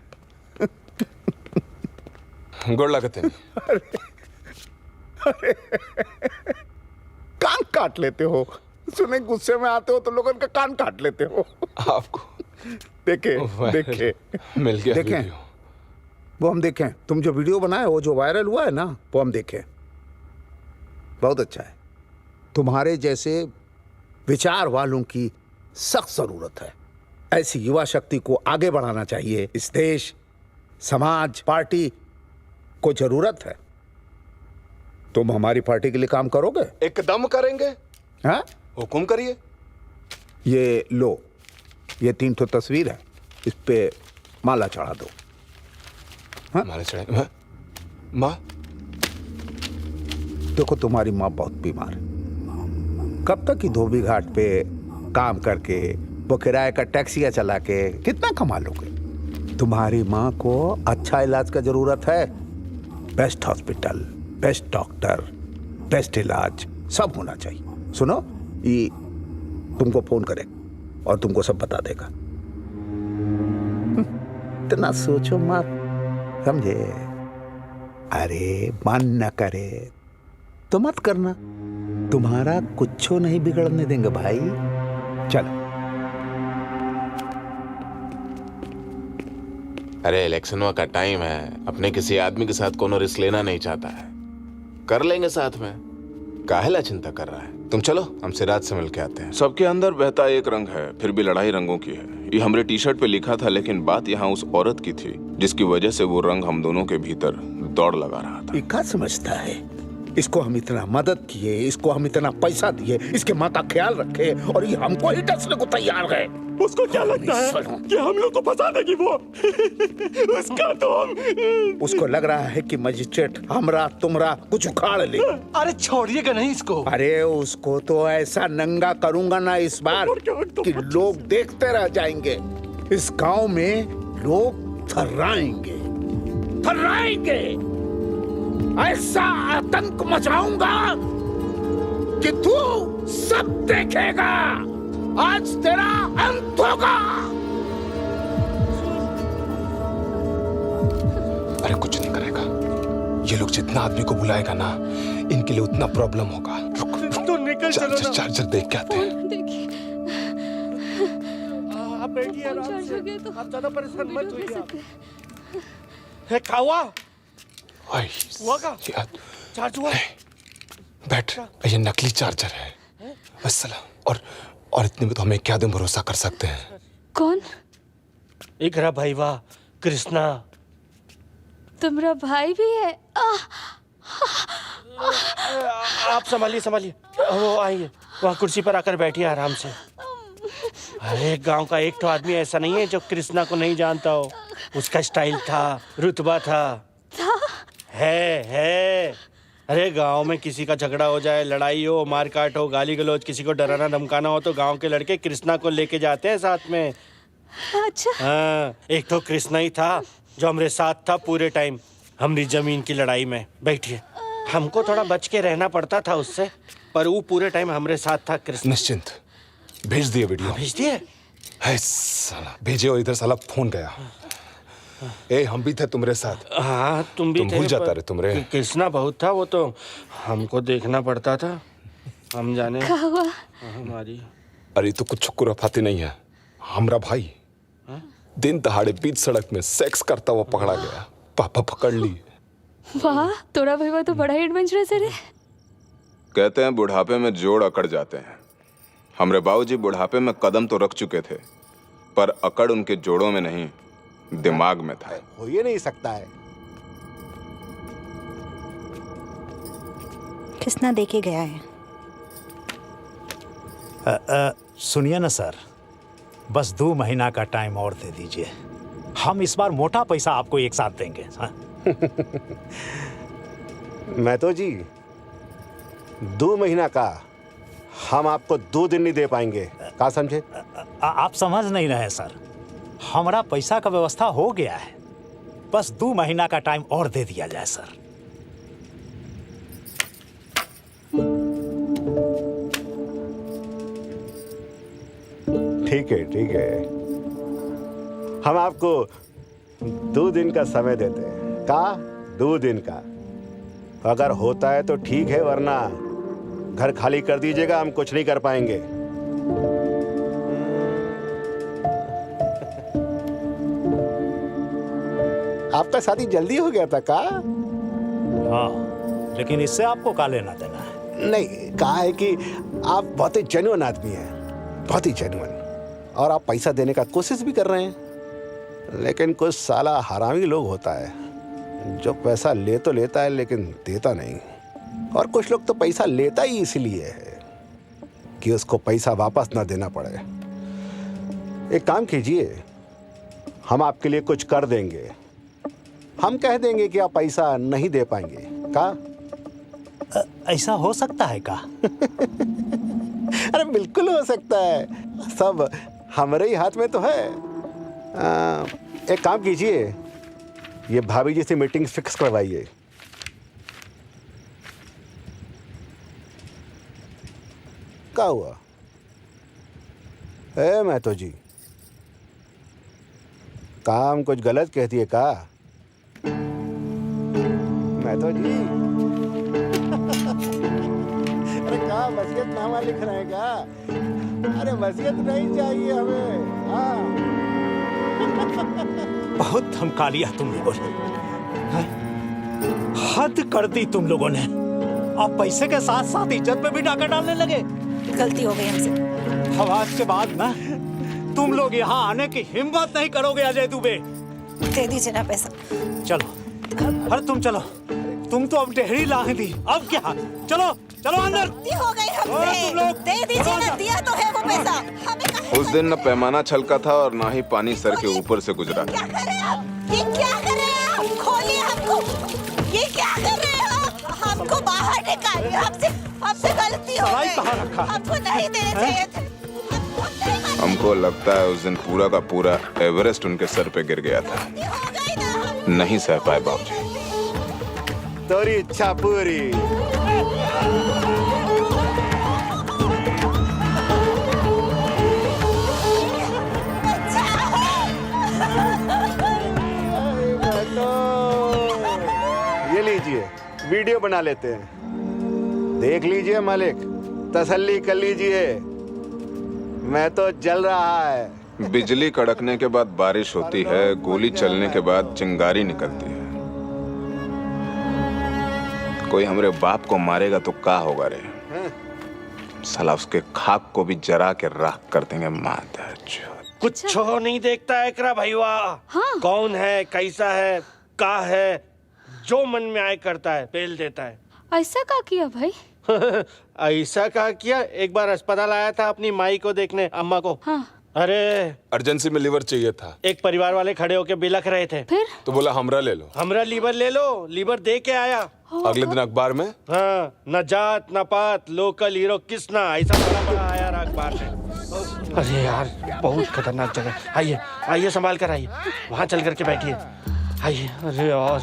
गोड़ लगते हैं। अरे कान काट लेते हो, सुने गुस्से में आते हो तो लोगों का कान काट लेते हो। आपको देखे मिल गया देखें वीडियो। वो हम देखें, तुम जो वीडियो बनाए वो जो वायरल हुआ है ना, वो हम देखें, बहुत अच्छा है। तुम्हारे जैसे विचार वालों की सख्त जरूरत है। ऐसी युवा शक्ति को आगे बढ़ाना चाहिए। इस देश, समाज, पार्टी को जरूरत है। तुम हमारी पार्टी के लिए काम करोगे? एकदम करेंगे। हाँ, हुकुम करिए। ये लो, ये 3 ठो तस्वीर है, इस पे माला चढ़ा दो। माला चढ़ा? माँ? देखो तुम्हारी माँ बहुत बीमार है। कब तक ही धोबी घाट पे काम करके वो किराए का टैक्सियां चला के कितना कमा लोगे? तुम्हारी माँ को अच्छा इलाज का जरूरत है। Best hospital, best doctor, best इलाज सब होना चाहिए। सुनो, ये तुमको फोन करे और तुमको सब बता देगा। इतना सोचो मत, समझे? अरे मन न करे तो मत करना, तुम्हारा कुछो नहीं बिगड़ने देंगे भाई। चलो। अरे इलेक्शनों का टाइम है, अपने किसी आदमी के साथ कोनो रिस्क लेना नहीं चाहता है, कर लेंगे साथ में, काहेला चिंता कर रहा है? तुम चलो, हम सिराज से मिल के आते हैं। सबके अंदर बहता एक रंग है, फिर भी लड़ाई रंगों की है। ये हमरे टी शर्ट पे लिखा था, लेकिन बात यहाँ उस औरत की थी जिसकी वजह से वो रंग हम दोनों के भीतर दौड़ लगा रहा था। ये क्या समझता है? इसको हम इतना मदद किए, इसको हम इतना पैसा दिए, इसके माँ का ख्याल रखे और ये हमको ही डसने को तैयार है। उसको क्या लगता है कि हम लोग को फंसा देगी वो? उसका तो हम उसको लग रहा है कि मजिस्ट्रेट हमरा तुमरा कुछ उखाड़ ले। अरे छोड़िएगा नहीं इसको। अरे उसको तो ऐसा नंगा करूंगा ना इस बार कि लोग देखते रह जाएंगे। इस गांव में लोग थर्राएंगे, थर्राएंगे। ऐसा आतंक मचाऊंगा कि तू सब देखेगा। आज तेरा अंत होगा। अरे कुछ नहीं करेगा, ये लोग जितना आदमी को बुलाएगा ना, इनके लिए उतना प्रॉब्लम होगा। रुक, तो निकल चलो ना। चार्जर देख के आते हैं। आप बैठिए आराम से, आप ज्यादा परेशान मत होइए। है कावा हुआ का? चार्ज हुआ? बैठ, ये नकली चार्जर है वस्सलाम। और इतने में तो हमें क्या दिन भरोसा कर सकते हैं? कौन? इकरा भाई, वाह कृष्णा। तुम्हारा भाई भी है? आप संभालिए संभालिए, वो आइए, वहाँ कुर्सी पर आकर बैठिए आराम से। अरे गांव का एक तो आदमी ऐसा नहीं है जो कृष्णा को नहीं जानता हो। उसका स्टाइल था, रुतबा था। है। अरे गांव में किसी का झगड़ा हो जाए, लड़ाई हो, मारकाट हो, गाली गलौज, किसी को डराना धमकाना हो तो गांव के लड़के कृष्णा को लेके जाते हैं साथ में। अच्छा। हाँ, एक तो कृष्णा ही था जो हमारे साथ था पूरे टाइम हमारी जमीन की लड़ाई में। बैठिए, हमको थोड़ा बच के रहना पड़ता था उससे, पर वो पूरे टाइम हमारे साथ था कृष्णा। निश्चिंत, भेज दिए वीडियो। भेज दिए? है साला, भेजे और इधर साला फोन गया। ए, हम भी थे तुम्हारे साथ। हाँ, तुम भी थे। भूल जाता रे तुमरे। कृष्णा बहुत था, वो तो हमको देखना पड़ता था। हम जाने हमारी। अरे तो कुछ खुराफाती नहीं है। हमरा भाई दिन दहाड़े बीच सड़क में सेक्स करता हुआ पकड़ा गया, पापा पकड़ ली। वाह, तोरा भैया तो बड़ा एडवेंचरस है रे। कहते हैं बुढ़ापे में जोड़ अकड़ जाते हैं। हमरे बाबूजी बुढ़ापे में कदम तो रख चुके थे, पर अकड़ उनके जोड़ों में नहीं, दिमाग में था। हो ही नहीं सकता है। कृष्णा देके गया है। सुनिए ना सर, बस 2 महीना का टाइम और दे दीजिए। हम इस बार मोटा पैसा आपको एक साथ देंगे। हाँ? मैं तो जी 2 महीना का, हम आपको 2 दिन नहीं दे पाएंगे। क्या समझे? आप समझ नहीं रहे सर, हमारा पैसा का व्यवस्था हो गया है, बस 2 महीना का टाइम और दे दिया जाए सर। ठीक है, ठीक है, हम आपको 2 दिन का समय देते हैं। का 2 दिन का, अगर होता है तो ठीक है, वरना घर खाली कर दीजिएगा, हम कुछ नहीं कर पाएंगे। आपका शादी जल्दी हो गया था का? हाँ, लेकिन इससे आपको क्या लेना देना है? नहीं, कहा है कि आप बहुत ही जेन्युइन आदमी हैं, बहुत ही जेन्युइन, और आप पैसा देने का कोशिश भी कर रहे हैं। लेकिन कुछ साला हरामी लोग होता है जो पैसा ले तो लेता है लेकिन देता नहीं, और कुछ लोग तो पैसा लेता ही इसलिए है कि उसको पैसा वापस ना देना पड़े। एक काम कीजिए, हम आपके लिए कुछ कर देंगे, हम कह देंगे कि आप पैसा नहीं दे पाएंगे। का ऐसा हो सकता है का? अरे बिल्कुल हो सकता है, सब हमारे ही हाथ में तो है। एक काम कीजिए, ये भाभी जी से मीटिंग फिक्स करवाइए। क्या हुआ? महतो जी, काम कुछ गलत कहती है का? महतो जी अरे का वसीयत नामा लिख रहे हैं का? अरे वसीयत नहीं चाहिए हमें। हाँ बहुत धमका लिया तुम लोगों ने, हद कर दी तुम लोगों ने। अब पैसे के साथ साथ इज्जत पे भी डाका डालने लगे। गलती हो गई हमसे। अब आज के बाद ना तुम लोग यहाँ आने की हिम्मत नहीं करोगे अजय दुबे। दे दीजिए ना पैसा। चलो, अरे तुम चलो, तुम तो अब टेहरी लाए दी, अब क्या? चलो चलो अंदर। गलती हो गई हमसे। तुम लोग दे दीजिए ना, दिया तो है वो पैसा हमें। उस दिन न पैमाना छलका था और ना ही पानी सर के ऊपर से गुजरा। क्या कर रहे हैं आप? ये क्या कर रहे हैं आप? खोलिए हमको। ये क्या कर रहे हैं आप? हमको बाहर निकालिए। हमसे गलती हो गई। हमको नहीं देने चाहिए थे। हमको लगता है उस दिन पूरा का पूरा एवरेस्ट उनके सर पे गिर गया था। नहीं सह पाए बाबूजी। तोरी इच्छा पूरी। ये लीजिए, वीडियो बना लेते हैं, देख लीजिए मालिक, तसल्ली कर लीजिए। मैं तो जल रहा है। बिजली कड़कने के बाद बारिश होती है, गोली चलने के बाद चिंगारी निकलती है। कोई हमरे बाप को मारेगा तो क्या होगा रे? साला उसके खाक को भी जरा के राख कर देंगे। माता कुछ हो नहीं देखता है एकरा भैया। हाँ? कौन है, कैसा है, का है, जो मन में आए करता है, पेल देता है। ऐसा क्या किया भाई? ऐसा क्या किया? एक बार अस्पताल आया था अपनी माई को देखने, अम्मा को। हाँ। अरे अर्जेंसी में लीवर चाहिए था। एक परिवार वाले खड़े होके बिलख रहे थे। फिर तो बोला हमरा ले लो। हमरा लीवर ले लो, लीवर दे के आया। अगले दिन अखबार में हाँ, न जात न पात, लोकल हीरो किसना, ऐसा बड़ा बड़ा आया अखबार में। अरे यार, बहुत खतरनाक जगह। आइए आइए, संभाल कर आइए, वहाँ चल करके बैठिए। आइए। अरे और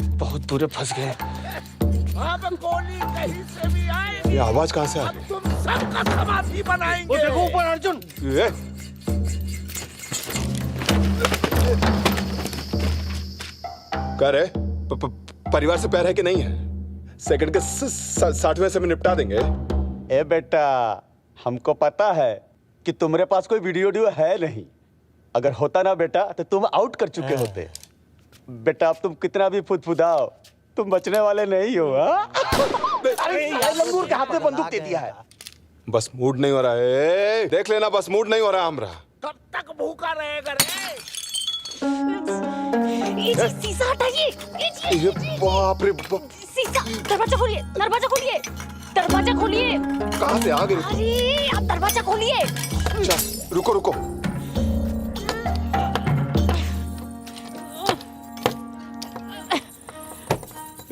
बहुत बुरे फंस गए। ये आवाज कहाँ से आ रही? तुम सबका समाधि बनाएंगे। वो देखो ऊपर अर्जुन। क्या रे? परिवार से प्यार है कि नहीं है? सेकंड के 60वें से में निपटा देंगे। ए बेटा, हमको पता है कि तुम्हारे पास कोई वीडियो है नहीं। अगर होता ना बेटा तो तुम आउट कर चुके होते। बेटा अब तुम कितना भी फुदफुदाओ, तुम बचने वाले नहीं हो। अरे यार, लंगूर के हाथ में बंदूक दे दिया है। बस मूड नहीं हो रहा है। देख लेना, बस मूड नहीं हो रहा है हमरा। कब तक भूखा रहेगा रे? शीशा हटाइए। ये बाप रे बाप। शीशा, दरवाजा खोलिए, दरवाजा खोलिए, दरवाजा खोलिए। कहाँ से आ गई? अरे आप दरवाजा खोलिए। रुको रुको।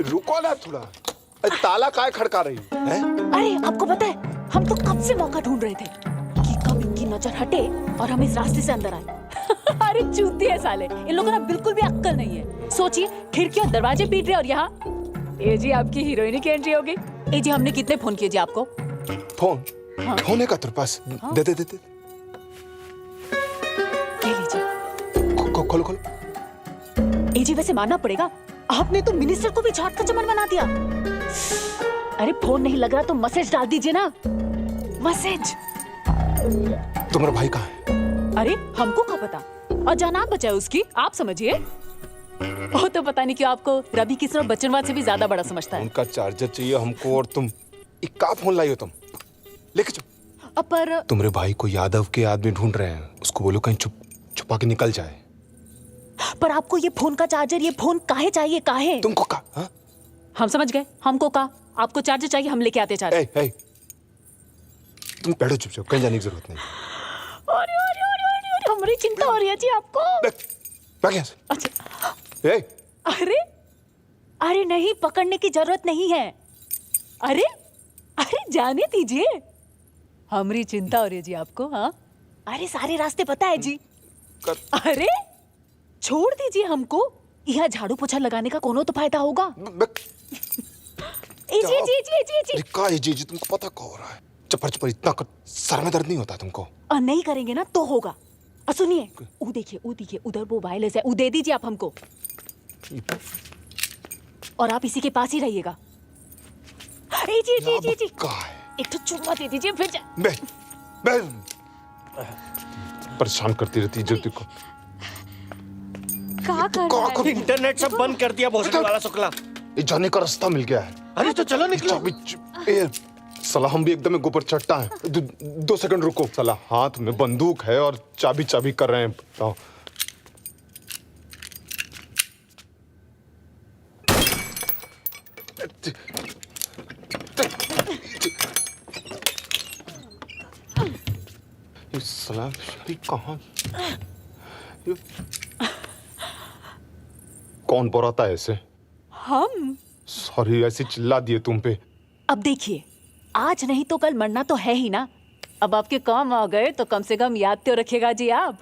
रुको ना थोड़ा। ताला काहे खड़का रही है? अरे आपको पता है, हम तो कब से मौका ढूंढ रहे थे कि कब इनकी नजर हटे और हम इस रास्ते से अंदर आए। अरे चूती है साले, इन लोगों को ना बिल्कुल भी अक्ल नहीं है। सोचिए, खिड़की और दरवाजे पीट रहे और यहाँ ये जी आपकी हीरोइन की एंट्री होगी। ये जी हमने कितने फोन किए जी आपको? फोन? हाँ। फोन है का तेरे पास? हाँ। दे दे दे दे। ये लीजिए। खोलो खोलो। ये जी वैसे मानना पड़ेगा, आपने तो मिनिस्टर को भी झाट का चमन बना दिया। अरे फोन नहीं लग रहा तो मैसेज डाल दीजिए ना, मैसेज। तुम्हारा भाई कहाँ है? अरे हमको क्या पता, और जान आप बचाए उसकी, आप समझिए। वो तो पता नहीं क्यों आपको रवि किशन और बच्चनवाद से भी ज्यादा बड़ा समझता है। उनका चार्जर चाहिए हमको, और तुम एक का फोन लाई हो? तुम लेके चलो। पर तुम्हारे भाई को यादव के आदमी ढूंढ रहे हैं, उसको बोलो कहीं छुपा के निकल जाए। पर आपको ये फोन का चार्जर, ये फोन काहे चाहिए? काहे? तुमको का? हाँ? हम समझ गए, हमको का आपको चार्जर चाहिए, हम लेके आते चार्जर। तुम बैठो चुपचाप, कहीं जाने की जरूरत नहीं। अरे हमारी चिंता हो रही है जी आपको। अच्छा। अरे अरे नहीं, पकड़ने की जरूरत नहीं है। अरे अरे जाने दीजिए, हमारी चिंता हो रही जी आपको। हाँ अरे सारे रास्ते पता है जी। अरे छोड़ दीजिए हमको, यहाँ झाड़ू पोछा लगाने का कोनो तो फायदा होगा। जी जी जी जी जी का जी तुमको पता क्या हो रहा है? चपर चपर इतना कर, सर में दर्द नहीं होता तुमको? नहीं करेंगे ना तो होगा। सुनिए, वो देखिए उधर वो वायरलेस है, वो दे दीजिए आप हमको, और आप इसी के पास ही रहिएगा। जी जी जी जी एक तो चुम्मा दे दीजिए फिर परेशान करती रहती जो तुमको। क्या कर रहा है? इंटरनेट सब बंद कर दिया भोसड़ी वाला शुक्ला। ये जाने का रास्ता मिल गया है। अरे तो चलो निकलो। साला हम भी एकदम गोबर चट्टा है। 2 सेकंड रुको। साला हाथ में बंदूक है और चाबी कर रहे हैं। बताओ साला कहाँ? कौन बोराता है ऐसे? हम। सॉरी ऐसे चिल्ला दिए तुम पे। अब देखिए, आज नहीं तो कल मरना तो है ही ना। अब आपके काम आ गए तो कम से कम याद तो रखिएगा जी आप।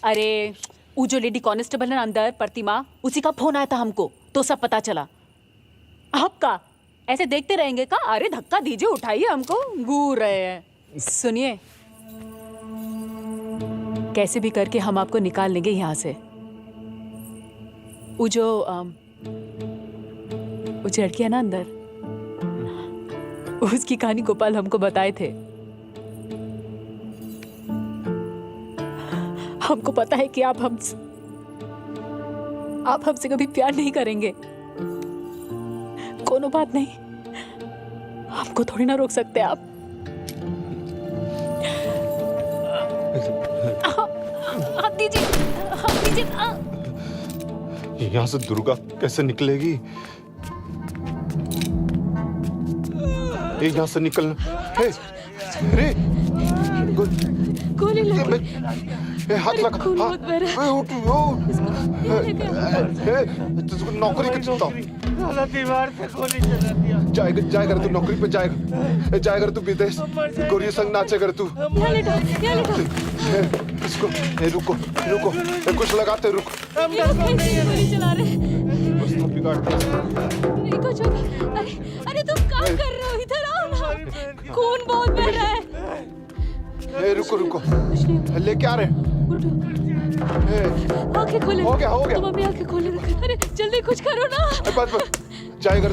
अरे वो जो लेडी कांस्टेबल है अंदर, प्रतिमा, उसी का फोन आया था हमको, तो सब पता चला। आपका ऐसे देखते रहेंगे का? अरे धक्का दीजिए, उठाइए हमको, घूर रहे हैं। सुनिए, कैसे भी करके हम आपको निकाल लेंगे यहाँ से। वो जो लड़की है ना अंदर, उसकी कहानी गोपाल हमको बताए थे। हमको पता है कि आप हमसे कभी प्यार नहीं करेंगे। कोनो बात नहीं, हमको थोड़ी ना रोक सकते आप। आप दीजिए। यहाँ से दुर्गा कैसे निकलेगी? यहाँ से निकलना। रे गोली लगी। हाथ लगा। तुझको नौकरी की चिंता। दीवार पे गोली चला दिया। जाएगा तू नौकरी पे, जाएगा तू विदेश, गोरी संग नाचेगा तू। इसको रुको कुछ लगाते, रुको। गोली चला रहे। बिगाड़। अरे तुम क्या कर रहे हो? इधर आओ ना, खून बहुत बह रहा है। रुको लेके आ रहे। आंखें खोले। हो गया। तुम अपनी आंखें खोले। अरे जल्दी कुछ करो ना। बस जाएगा।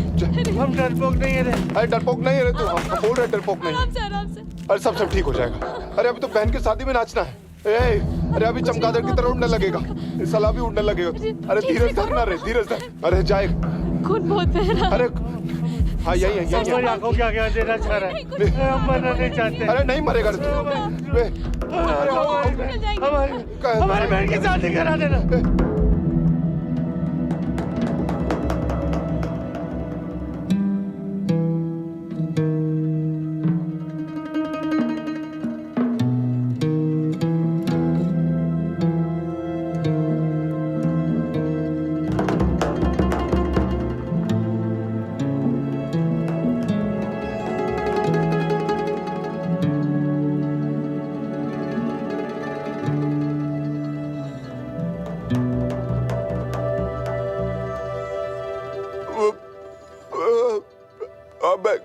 हम डरपोक नहीं है रे। अरे डरपोक नहीं है रे तू। हम बोल रहे डरपोक नहीं। आराम से। अरे सब ठीक हो जाएगा। अरे अभी तो बहन की शादी में नाचना है। अरे अभी चमगादड़ की तरह उड़ने लगेगा, साला भी उड़ने लगेगा तू। अरे धीरज धर ना रे, धीरज धर। अरे जाएगा। खून बहुत बह रहा है। अरे हाँ यही आंखों क्या देना चाह रहा है? हम मरना नहीं चाहते। अरे नहीं मरेगा तू। हमारी बहन की शादी करा देना।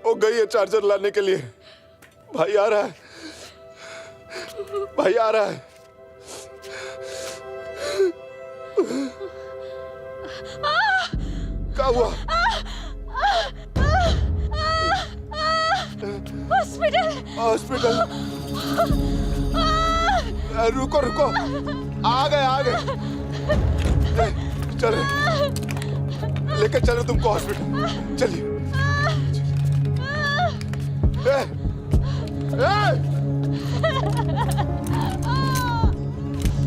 वो गई है चार्जर लाने के लिए। भाई आ रहा है। क्या हुआ? हॉस्पिटल। रुको आ गए। चले लेके चलो तुमको हॉस्पिटल। चलिए।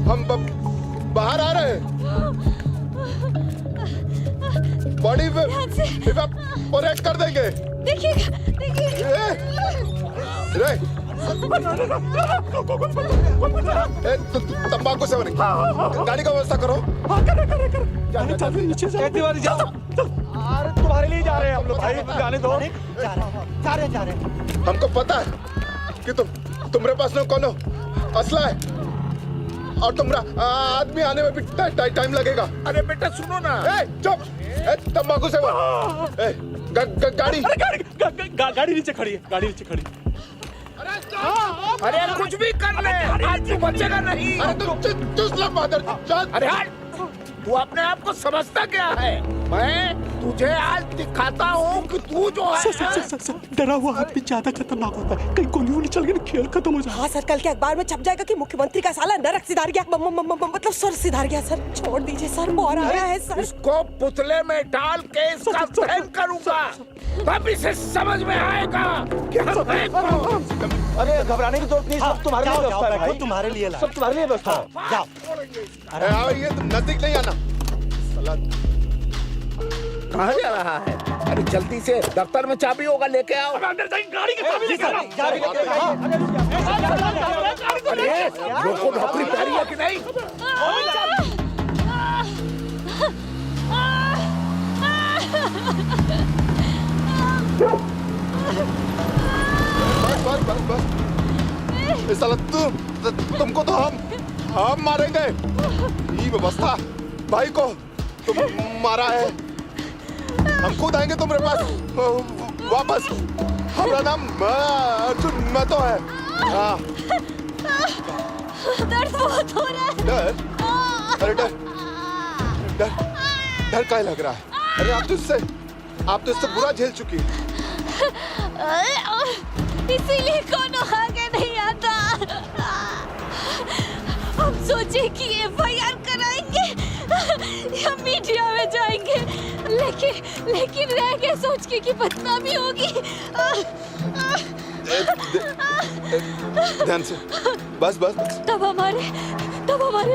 हम बाहर आ रहे हैं। बॉडी इवेपोरेट कर देंगे। देखिएगा। रे तंबाकू सेवन गाड़ी का व्यवस्था करो। नीचे से तिवारी जाओ। अरे तुम्हारे लिए जा रहे हैं हम लोग भाई, जाने दो। जा रहे हमको पता है कि तुम्हारे पास न कोनो असला है और तुम्हारा आदमी आने में भी टाइम लगेगा। अरे बेटा सुनो ना। चुप। तंबाकू सेवन। गाड़ी गाड़ी नीचे खड़ी है, गाड़ी नीचे खड़ी। अरे कुछ भी कर ले, आज तू बचेगा नहीं। अरे तुम चुस लो मादर। अरे हट, तू अपने आप को समझता क्या है? मैं तुझे आज दिखाता हूँ कि तू जो है। सर, डरा हुआ आदमी ज्यादा खतरनाक होता है, कहीं गोली वोली चल गई ना खेल खत्म हो जाए। हाँ सर, कल के अखबार में छप जाएगा कि मुख्यमंत्री का साला नरक सिधार गया, मतलब स्वर्ग सिधार गया। सर छोड़ दीजिए सर, बहुत आया है सर। इसको पुतले में डाल के इसका दहन करूंगा, तब इसे समझ में आएगा कि हम हैं कौन। अरे घबराने की जरूरत नहीं, सब तुम्हारे लिए व्यवस्था है भाई। तुम्हारे लिए सब तुम्हारे लिए व्यवस्था है। जाओ। अरे आओ, ये तुम नजदीक नहीं आना। कहाँ जा रहा है? अरे जल्दी से दफ्तर में चाबी होगा, लेके आओ। अंदर जाइए, गाड़ी की चाबी लेकर आओ। अरे लोगों को नौकरी प्यारी है कि नहीं? बस। इस साला तुमको तो हम मारेंगे। ये व्यवस्था भाई को तुम मारा है, हम खुद आएंगे तुम्हारे पास वापस। हमारा नाम अर्जुन महतो है। हाँ। दर्द बहुत हो रहा है। डर? अरे डर काहे लग रहा है? अरे आप तो इससे बुरा झेल चुकी है। इसीलिए कोनो आगे नहीं आता। हम सोचे कि FIR कराएंगे या मीडिया में जाएंगे, लेकिन रह गए सोच के कि बदनामी होगी। ध्यान से। बस। तब हमारे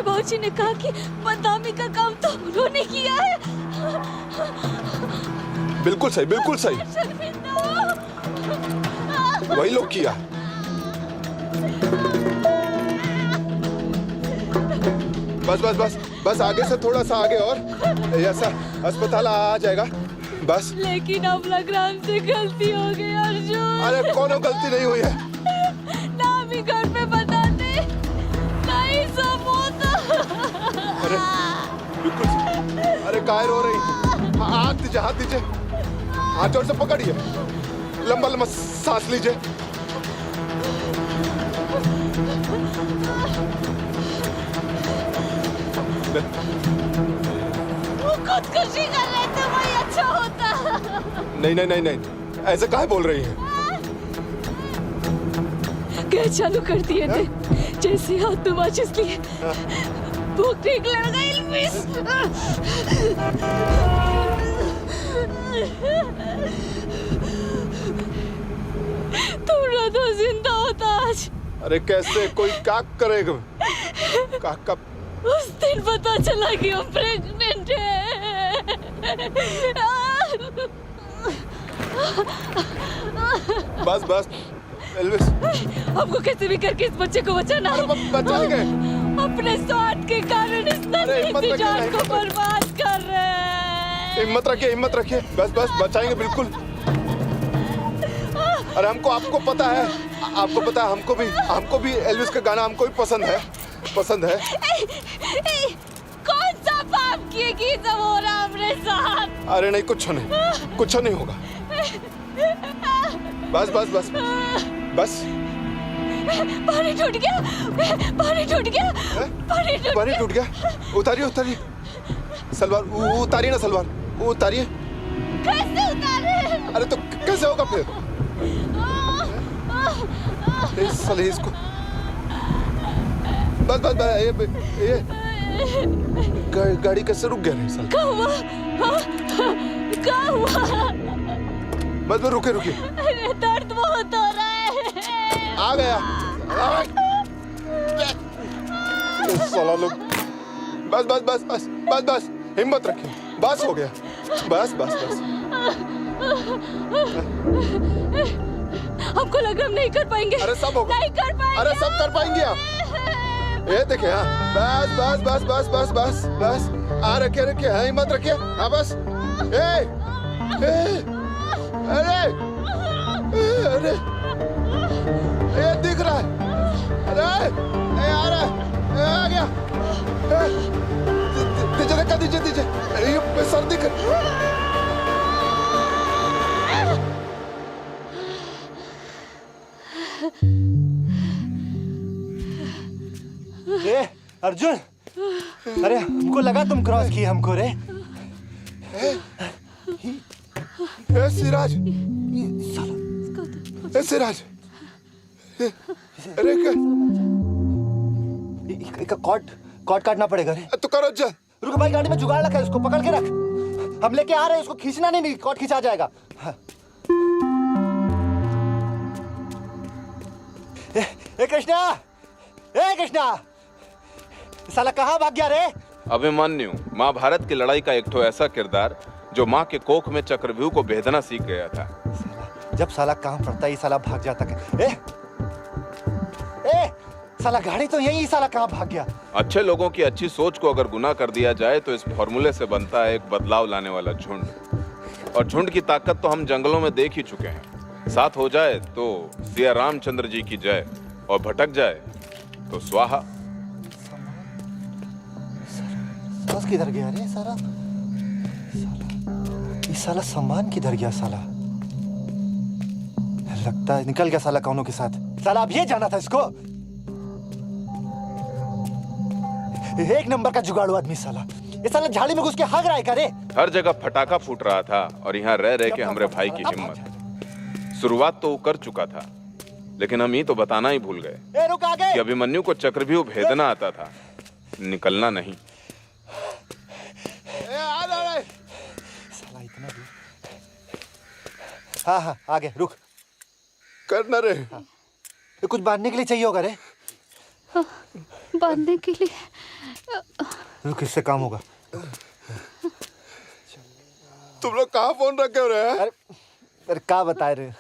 बाबूजी ने कहा कि बदनामी का काम तो उन्होंने किया है। बिल्कुल सही। शर्मिंदा हो। वही लोग किया। बस आगे से थोड़ा सा आगे और ऐसा अस्पताल आ जाएगा। बस। लेकिन अब लग रहा हमसे गलती हो गई अर्जुन। अरे कोनो गलती नहीं हुई है। ना भी घर पे बताते, नहीं सब होता। अरे काहे रो रही? हाथ दीजिए। हाथ जोर से पकड़िए, लंबा सांस लीजिए। वो खुदकुशी कर रहे थे, वही अच्छा होता। नहीं, ऐसे काहे बोल रही है? गैस चालू कर दिए थे, जैसे हाथ में माचिस लिए भूख निकलने लगा। इल्मिस तुम तो जिंदा होता आज। अरे कैसे कोई क्या करेगा? उस दिन पता चला कि हम प्रेग्नेंट हैं। बस एल्विस, हमको कैसे भी करके इस बच्चे को बचाना है। बचाएंगे। अपने स्वार्थ के कारण इस नन्ही सी जान को बर्बाद कर रहे हैं। हिम्मत रखिए। बस बचाएंगे बिल्कुल। अरे आपको पता है हमको भी एल्विस का गाना हमको भी पसंद है। कौन सा पाप किए कि सब हो रहा हमरे साथ? अरे नहीं, कुछ नहीं होगा। बस पानी टूट गया। उतारिए सलवार, उतारिए ना सलवार, उतारिए। कैसे उतारे? अरे तो कैसे होगा फिर? साले इसको बस ये गाड़ी कैसे रुक गया? नहीं साले क्या हुआ? बस रुके। अरे दर्द बहुत हो रहा है। आ गया। साला लोग। बस हिम्मत रखिए। बस हो गया। बस हमको लग रहा हम नहीं कर पाएंगे। अरे सब होगा। नहीं कर पाएंगे। अरे सब कर पाएंगे आप। ये देखिए, हाँ बस बस बस बस बस बस बस, हाँ रखिए रखिए, हाँ हिम्मत रखिए, हाँ बस। अरे अरे ये दिख रहा है, अरे आ रहा है, आ गया, दीजिए धक्का दीजिए दीजिए, ये सर दिख रे अर्जुन, अरे हमको लगा तुम क्रॉस किए हमको रे। सिराज, सिराज, अरे कॉर्ड काटना पड़ेगा रे। तो करो जा। रुक भाई, गाड़ी में जुगाड़ रखा है, उसको पकड़ के रख। हम लेके आ रहे हैं, उसको खींचना नहीं, कॉर्ड खींचा जाएगा। हाँ। ए कृष्णा, ए कृष्णा, साला कहाँ भाग गया रे? अभिमन्यु महाभारत की लड़ाई का एक ठो ऐसा किरदार जो माँ के कोख में चक्रव्यूह को भेदना सीख गया था। जब साला काम पड़ता है साला भाग जाता है। ए साला गाड़ी तो यही, साला कहाँ भाग गया? अच्छे लोगों की अच्छी सोच को अगर गुनाह कर दिया जाए तो इस फॉर्मूले से बनता है एक बदलाव लाने वाला झुंड। और झुंड की ताकत तो हम जंगलों में देख ही चुके हैं। साथ हो जाए तो सिया रामचंद्र जी की जय, और भटक जाए तो स्वाहा। सास किधर गया रे साला? ये साला सामान किधर गया साला? लगता है निकल गया साला कौनों के साथ। साला अब ये जाना था इसको। एक नंबर का जुगाड़ू आदमी साला। ये साला झाड़ी में घुस के भाग रहा है क्या रे? हर जगह फटाका फूट रहा था और यहाँ रह रह के हमारे भाई की हिम्मत। शुरुआत तो वो कर चुका था, लेकिन हम ये तो बताना ही भूल गए कि अभिमन्यु को चक्रव्यूह भेदना आता था, निकलना नहीं। साला इतना दूर। हाँ हाँ आगे रुक। करना रे। हाँ। कुछ बांधने के लिए चाहिए होगा रे? बांधने के लिए रुक, इससे काम होगा। तुम लोग कहाँ फोन रखे हो रहे हैं? अरे क्या बताए रे,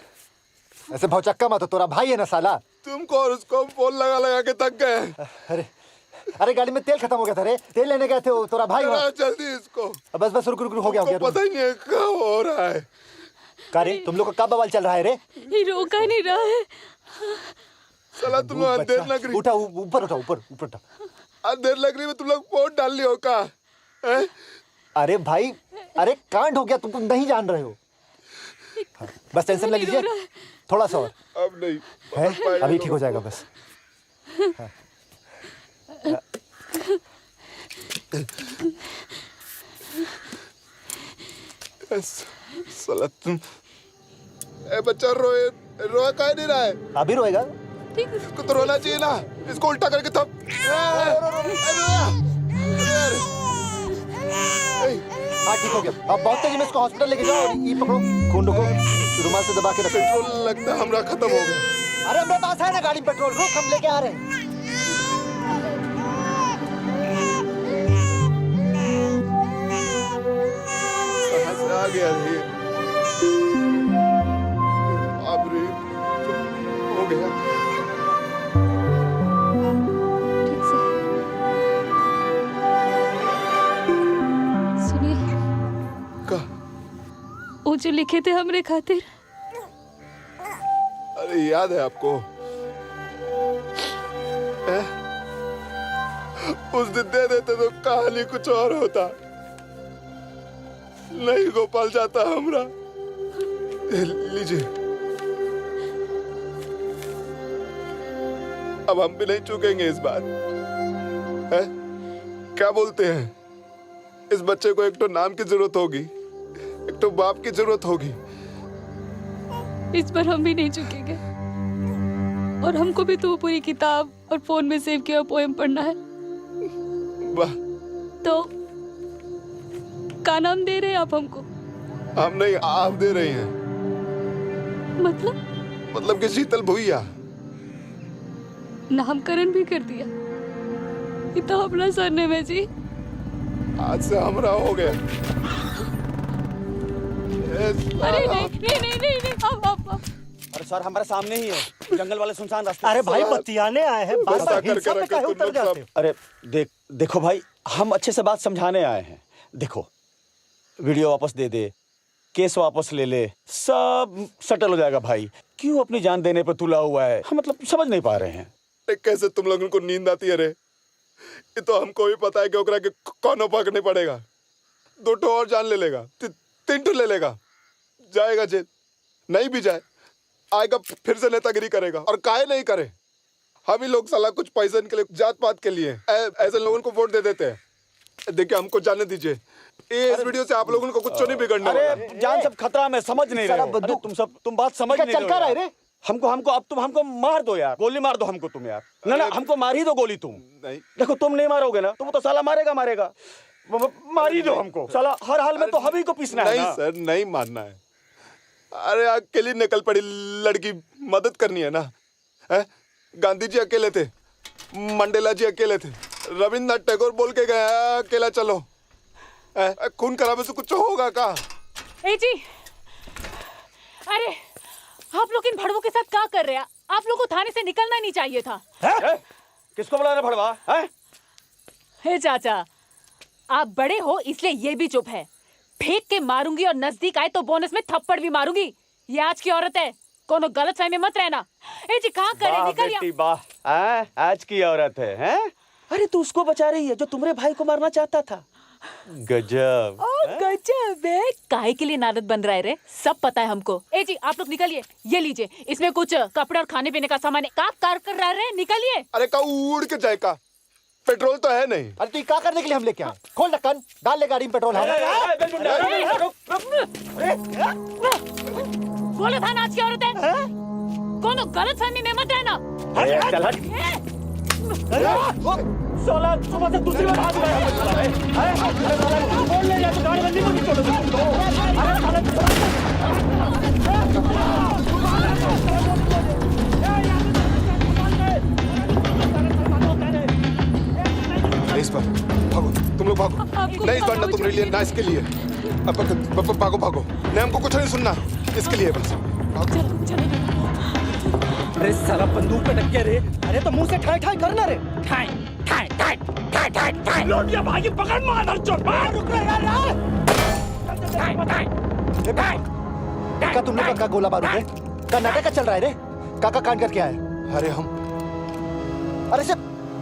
ऐसे भौचक्का मत हो, तोरा भाई है ना साला। तुमको और उसको फोन लगा लगा के थक गए। अरे गाड़ी में तेल खत्म हो गया था रे, तेल लेने गए थे, तोरा भाई वहाँ। जल्दी इसको। बस बस रुक रुक रुक, हो गया हो गया। पता ही नहीं क्या हो रहा है। का रे तुम लोग का क्या बवाल चल रहा है रे? ये रोका नहीं रहा है। साला तुम लोग अंधेर नगरी। उठा ऊपर उठा, ऊपर ऊपर उठा। अंधेर नगरी में तुम लोग वोट डाल लियो का? अरे भाई, अरे कांड हो गया, तुम नहीं जान रहे हो। हाँ, बस टेंशन ले लीजिए, थोड़ा सा और। अब नहीं है, अभी ठीक हो जाएगा बस। हाँ। साला तुम, ए बच्चा रोए काहे नहीं रहा है? अभी रोएगा? इसको तो रोना चाहिए ना, इसको उल्टा करके थप। हाँ ठीक हो गया, अब बहुत तेजी में इसको हॉस्पिटल लेके जाओ। ये पकड़ो, खून को रुमाल से दबा के रखो। पेट्रोल लगता है हमरा खत्म हो गया। अरे मेरे पास है ना गाड़ी में पेट्रोल, रुक हम लेके आ रहे हैं। कहाँ से आ गया ये? अब रे हो गया। वो जो लिखे थे हमरे खातिर। अरे याद है आपको? उस दिन दे देते तो कहानी कुछ और होता। नहीं गोपाल जाता हमरा। लीजिए, अब हम भी नहीं चूकेंगे इस बार। है? क्या बोलते हैं? इस बच्चे को एक तो नाम की जरूरत होगी, एक तो बाप की जरूरत होगी। इस बार हम भी नहीं चुकेंगे। और हमको भी तो पूरी किताब और फोन में सेव किया पोएम पढ़ना है। वाह। तो क्या नाम दे रहे हैं आप हमको? हम नहीं, आप दे रही हैं। मतलब कि शीतल भुइया। नामकरण भी कर दिया। ये तो अपना सरनेम है जी। आज से हमरा हो गया। अरे नहीं नहीं नहीं नहीं, नहीं। अब अरे सर हमारे सामने ही है, जंगल वाले सुनसान रास्ते। अरे भाई बतियाने आए हैं, बार बार हिंसा पे काहे उतर जाते हो? अरे देखो भाई, हम अच्छे से बात समझाने आए हैं। देखो, वीडियो वापस दे दे, केस वापस ले ले, सब सेटल हो जाएगा भाई। क्यों अपनी जान देने पे तुला हुआ है? हम मतलब समझ नहीं पा रहे हैं। कैसे तुम लोगों को नींद आती है रे? ये तो हमको भी पता है कि ओकरा के कौनो पकड़ने पड़ेगा। 2 ठो और जान ले लेगा, 3 ठो ले लेगा, जाएगा जेल। नहीं भी जाए, आएगा फिर से नेतागिरी करेगा। और काहे नहीं करे? हम ही लोग साला कुछ पैसे के लिए, जात पात के लिए ऐसे लोगों को वोट दे देते हैं। देखिए, हमको जाने दीजिए। इस वीडियो से आप लोगों को कुछ नहीं बिगड़ने वाला। अरे जान सब खतरा में, समझ नहीं रहे हो। तुम बात समझ नहीं रहे हो। हमको अब तुम हमको मार दो यार, गोली मार दो हमको तुम यार। ना हमको मार ही दो गोली तुम। नहीं देखो, तुम नहीं मारोगे ना, तुम तो साला मारेगा मार ही दो हमको साला। हर हाल में तो हम ही को पीसना है। नहीं सर, नहीं मानना है। अरे अकेली निकल पड़ी लड़की, मदद करनी है ना। गांधी जी अकेले थे, मंडेला जी अकेले थे, रविन्द्रनाथ टैगोर बोल के गए अकेला चलो। खून खराबे से कुछ होगा का? ए जी, अरे आप लोग इन भड़वों के साथ क्या कर रहे हैं? आप लोग को थाने से निकलना नहीं चाहिए था। किसको बुला रहे भड़वा? हे चाचा, आप बड़े हो इसलिए ये भी चुप है। फेंक के मारूंगी और नजदीक आए तो बोनस में थप्पड़ भी मारूंगी। ये आज की औरत है, कोनो गलत फहमी मत रहना। ए जी, कहाँ करे? निकल बेटी वाह, आज की औरत है, हैं? अरे तू उसको बचा रही है जो तुम्हारे भाई को मारना चाहता था। गजब। गजब है। काहे के लिए नारद बन रहा है रे? सब पता है हमको। ए जी, आप लोग निकलिए। ये लीजिए, इसमें कुछ कपड़े और खाने पीने का सामान है। का कार कर रहा है? निकलिए। अरे का उड़ के जाए का? पेट्रोल तो है नहीं। अरे तू क्या करने के लिए हम लेके आए? खोल ढक्कन, डाल ले गाड़ी में पेट्रोल है। बोला था ना आज की औरत है। कोनो गलत फहमी में मत रहना। साला सुबह से दूसरी बार हाथ बोल ले जा तो गाड़ी बंदी को नहीं छोड़ो। इस पर भागो, तुम लोग भागो। नहीं, इस बार ना तुम्हारे लिए, ना इसके लिए। अब भागो भागो। नहीं, हमको कुछ नहीं सुनना, इसके लिए बस भागो। अरे साला बंदूक पे टक्के रे। अरे तो मुंह से ठाई ठाई करना रे। ठाई ठाई ठाई ठाई ठाई ठाई। लोटिया भागी पकड़ मार चोट मार। रुक रे यार। ठाई ठाई ठाई। का तुम लोग का गोला बारूद है? का नाटक का चल रहा है रे? काका कांड करके आए। अरे हम, अरे सब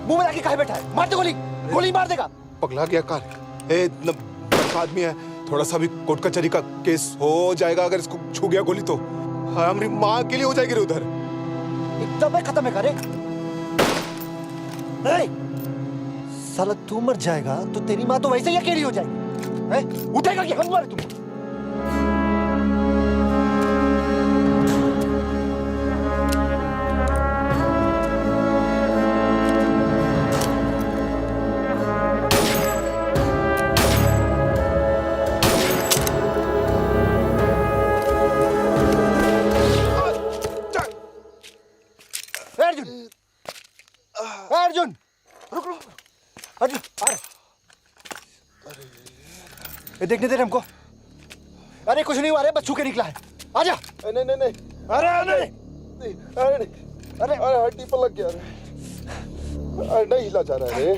मुंह में लाके काहे बैठा है? मार दे गोली, गोली मार देगा। पगला गया कार। इतना बड़ा आदमी है, थोड़ा सा भी कोर्ट कचहरी का केस हो जाएगा। अगर इसको छू गया गोली तो हमारी माँ के लिए हो जाएगी उधर। एकदम खत्म है करे। साला तू मर जाएगा तो तेरी माँ तो वैसे ही अकेली हो जाएगी। उठेगा कि हम मारे तुमको? अर्जुन, रुक रुक। अर्जुन, अरे देखने दे रहे हमको। अरे कुछ नहीं हुआ रे, बस छू के निकला है। आजा। नहीं नहीं नहीं। अरे नहीं, अरे नहीं, अरे हड्डी पर लग गया रे। अरे नहीं हिला जा रहा है रे।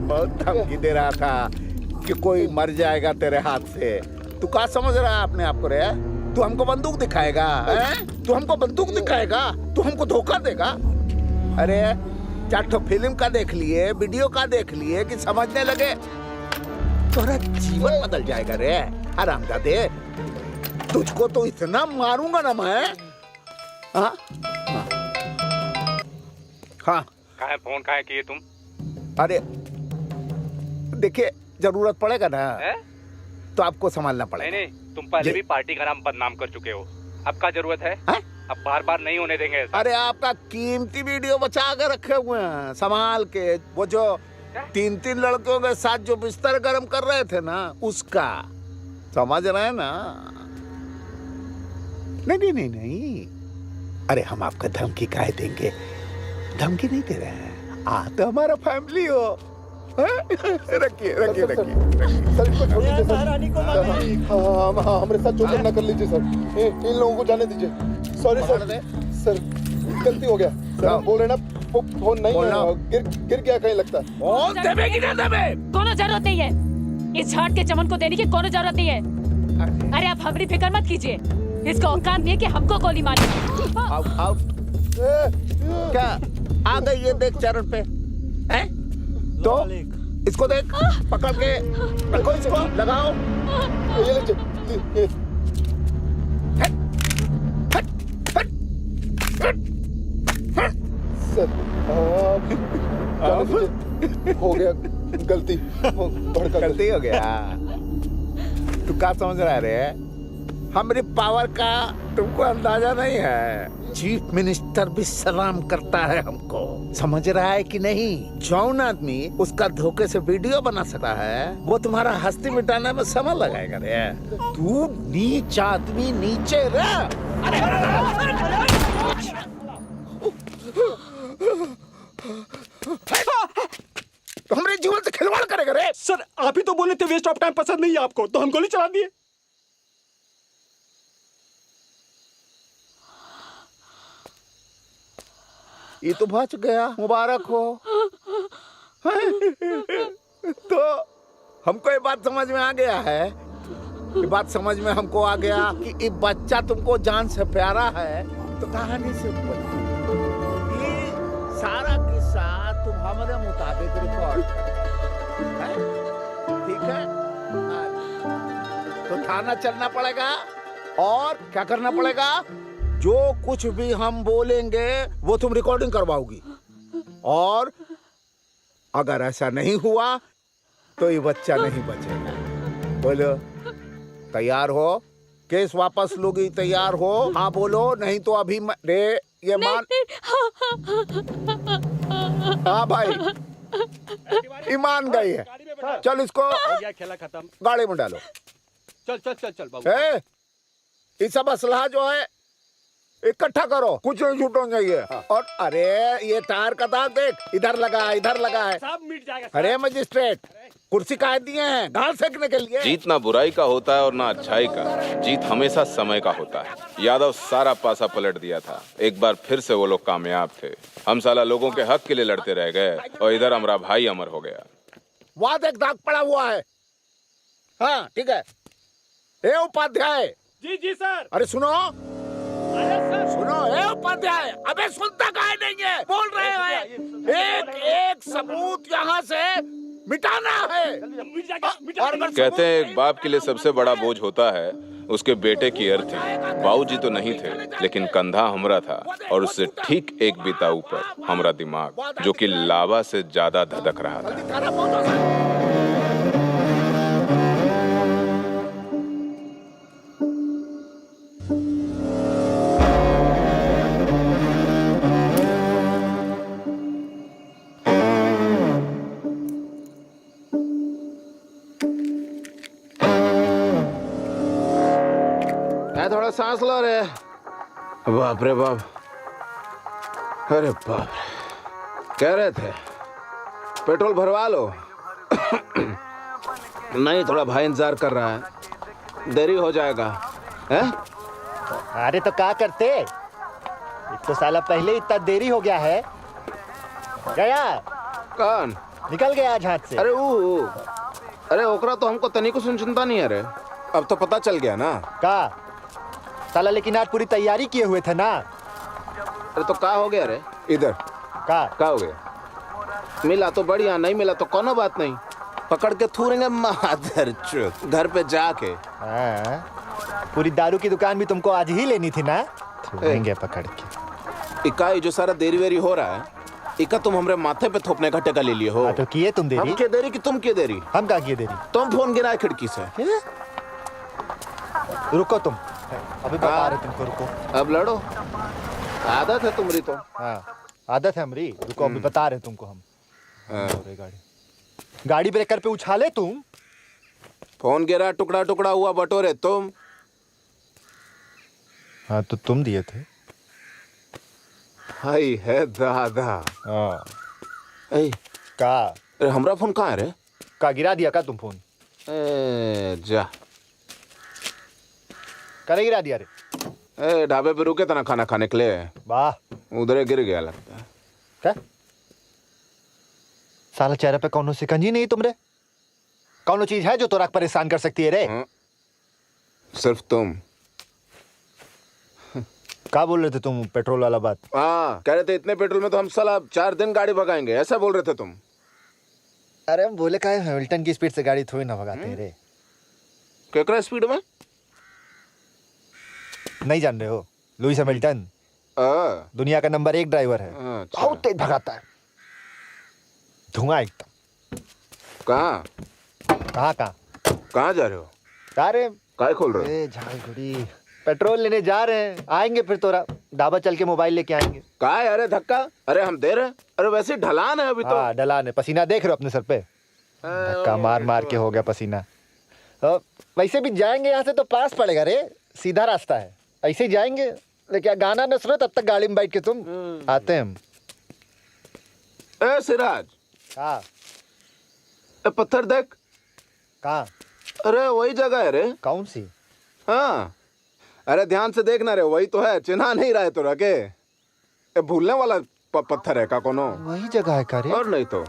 बहुत धमकी दे रहा था कि कोई मर जाएगा तेरे हाथ से। तू क्या समझ रहा है अपने आप को रे? तू हमको बंदूक दिखाएगा? तू हमको बंदूक दिखाएगा? तू हमको धोखा देगा? अरे 4 ठो फिल्म का देख लिए, वीडियो का देख लिए कि समझने लगे? तोरा जीवन बदल जाएगा रे हरामजादे। तुझको तो इतना मारूंगा ना मैं। हाँ हाँ। काहे फोन काहे किए तुम? अरे देखिए, जरूरत पड़ेगा ना तो आपको संभालना पड़ेगा। नहीं, तुम पहले भी पार्टी का नाम बदनाम कर चुके हो। अब क्या जरूरत है? अब बार बार नहीं होने देंगे ऐसा। अरे आपका कीमती वीडियो बचा कर रखे हुए हैं संभाल के। वो जो 3-3 लड़कियों के साथ जो बिस्तर गर्म कर रहे थे ना, उसका समझ रहे हैं ना? नहीं नहीं नहीं, अरे हम आपको धमकी काहे देंगे? धमकी नहीं दे रहे हैं, तो हमारा फैमिली हो। रखिए रखिए रखिए सर, इसको छोड़ दीजिए सर। हाँ, हमारे साथ जो करना कर लीजिए सर। इन लोगों को जाने दीजिए। सॉरी सर, गलती हो गया सर। हम बोल रहे ना, फोन नहीं है, गिर गया कहीं लगता है। फोन देवे कि ना देवे? कोनो जरूरत नहीं है, इस झाट के चमन को देने की कोनो जरूरत नहीं है। अरे आप हमारी फिक्र मत कीजिए, इसका औकात नहीं है कि हमको गोली मारे। क्या आ गई ये देख चरण पे है? तो इसको देख, पकड़ के रखो, इसको लगाओ। ये लीजिए। सर हो गया गलती, गलती हो गया। तू क्या समझ रहा है? हमारी पावर का तुमको अंदाजा नहीं है। चीफ मिनिस्टर भी सलाम करता है हमको, समझ रहा है कि नहीं? जौन आदमी उसका धोखे से वीडियो बना सकता है, वो तुम्हारा हस्ती मिटाने में समय लगाएगा रे। तू नीच आदमी, नीचे रह। तो हमारे जीवन से खिलवाड़ करेगा रे। सर आप ही तो बोले थे वेस्ट ऑफ टाइम पसंद नहीं है आपको, तो हम गोली चला दिए। ये तो बच गया, मुबारक हो। तो हमको ये बात समझ में आ गया है, ये बात समझ में हमको आ गया कि ये बच्चा तुमको जान से प्यारा है। तो कहानी से ये सारा किस्सा तुम हमारे मुताबिक रिकॉर्ड ठीक है? तो थाना चलना पड़ेगा और क्या करना पड़ेगा? जो कुछ भी हम बोलेंगे वो तुम रिकॉर्डिंग करवाओगी, और अगर ऐसा नहीं हुआ तो ये बच्चा नहीं बचेगा। बोलो तैयार हो? केस वापस लोगी? तैयार हो? हाँ बोलो, नहीं तो अभी रे ये मान। हाँ भाई, ईमान गई है। चल इसको खेला खत्म, गाड़ी में डालो। चल चल चल चल बाबू। ये सब असलहा जो है इकट्ठा करो, कुछ नहीं छूटना चाहिए। और अरे ये टायर का दाग देख, इधर लगा है, इधर लगा है, सब मिट जाएगा। अरे मजिस्ट्रेट, कुर्सी काहे दिए हैं? घास फेंकने के लिए। जीत ना बुराई का होता है और ना अच्छाई का, जीत हमेशा समय का होता है। यादव सारा पासा पलट दिया था, एक बार फिर से वो लोग कामयाब थे। हम साला लोगों के हक के लिए लड़ते रह गए और इधर हमारा भाई अमर हो गया। वहां एक दाग पड़ा हुआ है। हाँ ठीक है। ए उपाध्याय। जी जी सर। अरे सुनो, सुनो ए उपाध्याय, अबे सुनता काहे नहीं है? बोल रहे हैं, एक एक सबूत यहाँ से मिटाना है। और कहते हैं एक बाप के लिए सबसे बड़ा बोझ होता है उसके बेटे की अर्थी। बाबूजी तो नहीं थे, लेकिन कंधा हमरा था, और उससे ठीक एक बीता ऊपर हमरा दिमाग, जो कि लावा से ज्यादा धधक रहा था। थोड़ा सांस लो रे। बाप रे बाप, अरे बाप रे। कह रहे थे पेट्रोल भरवा लो। नहीं, थोड़ा भाई इंतजार कर रहा है, देरी हो जाएगा। है? अरे तो क्या करते, तो साला पहले इतना देरी हो गया है। गया कौन निकल गया झाट से? अरे वो, अरे ओकरा तो हमको तनिको सुन चिंता नहीं है रे। अब तो पता चल गया ना का साला, लेकिन आज पूरी तैयारी किए हुए थे ना। अरे तो का हो गया रे? इधर का हो गया? मिला तो बढ़िया, नहीं मिला तो कोनो बात नहीं, पकड़ के थूरेंगे मादर चोद घर पे जाके। पूरी दारू की दुकान भी तुमको आज ही लेनी थी ना, थूरेंगे पकड़ के। इकाई जो सारा देरी वेरी हो रहा है, इका तुम हमरे माथे पे थोपने का टेका ले लिए हो। तो किए तुम देरी? हम क्या देरी कि तुम क्या देरी? हम क्या किए देरी? तुम फोन गिराए खिड़की से। रुको तुम, अभी बता रहे तुमको, रुको। अब लड़ो, आदत है तुम्हारी तो। हाँ आदत है हमारी, रुको अभी बता रहे तुमको हम। गाड़ी ब्रेकर पे उछाले तुम, फोन गिरा, टुकड़ा टुकड़ा हुआ, बटोरे तुम। हाँ तो तुम दिए थे। हाय है दादा। हाँ ए का अरे हमरा फोन कहाँ है रे? का गिरा दिया का तुम फोन? ए जा करे गिरा दिया रे? ए ढाबे पे रुके तना खाना खाने के लिए, वाह उधर गिर गया लगता है। क्या साला चेहरे पे कौनो सिकंजी नहीं तुमरे? कौनो चीज है जो तोरा परेशान कर सकती है रे? सिर्फ तुम। क्या बोल रहे थे तुम पेट्रोल वाला बात? हाँ कह रहे थे इतने पेट्रोल में तो हम साला 4 दिन गाड़ी भगाएंगे, ऐसा बोल रहे थे तुम। अरे हम बोले का हैमिल्टन की स्पीड से गाड़ी थोड़ी ना भगाते हैं रे। केकरा स्पीड में? नहीं जान रहे हो? लुइस हैमिल्टन दुनिया का नंबर 1 ड्राइवर है। बहुत तेज भगाता है, धुआं एकदम। कहाँ कहाँ जा रहे हो? अरे काय खोल रहे हो? झालगुड़ी पेट्रोल लेने जा रहे हैं, आएंगे फिर तोरा ढाबा चल के मोबाइल लेके आएंगे। काय अरे धक्का, अरे हम दे रहे। अरे वैसे ढलान है अभी तो। हाँ ढलान है, पसीना देख रहे हो अपने सर पे? धक्का मार मार के हो गया पसीना। वैसे भी जाएंगे यहाँ से तो पास पड़ेगा रे, सीधा रास्ता है, ऐसे ही जाएंगे। लेकिन गाना न सुनो तब तक गाड़ी में बैठ के तुम आते हैं हम। ए सिराज, हाँ पत्थर देख। कहाँ? अरे वही जगह है रे। कौन सी? हाँ अरे ध्यान से देखना रे, वही तो है, चिन्हा नहीं रहा है तो रखे। भूलने वाला पत्थर है का कोनो? वही जगह है का रे? और नहीं तो।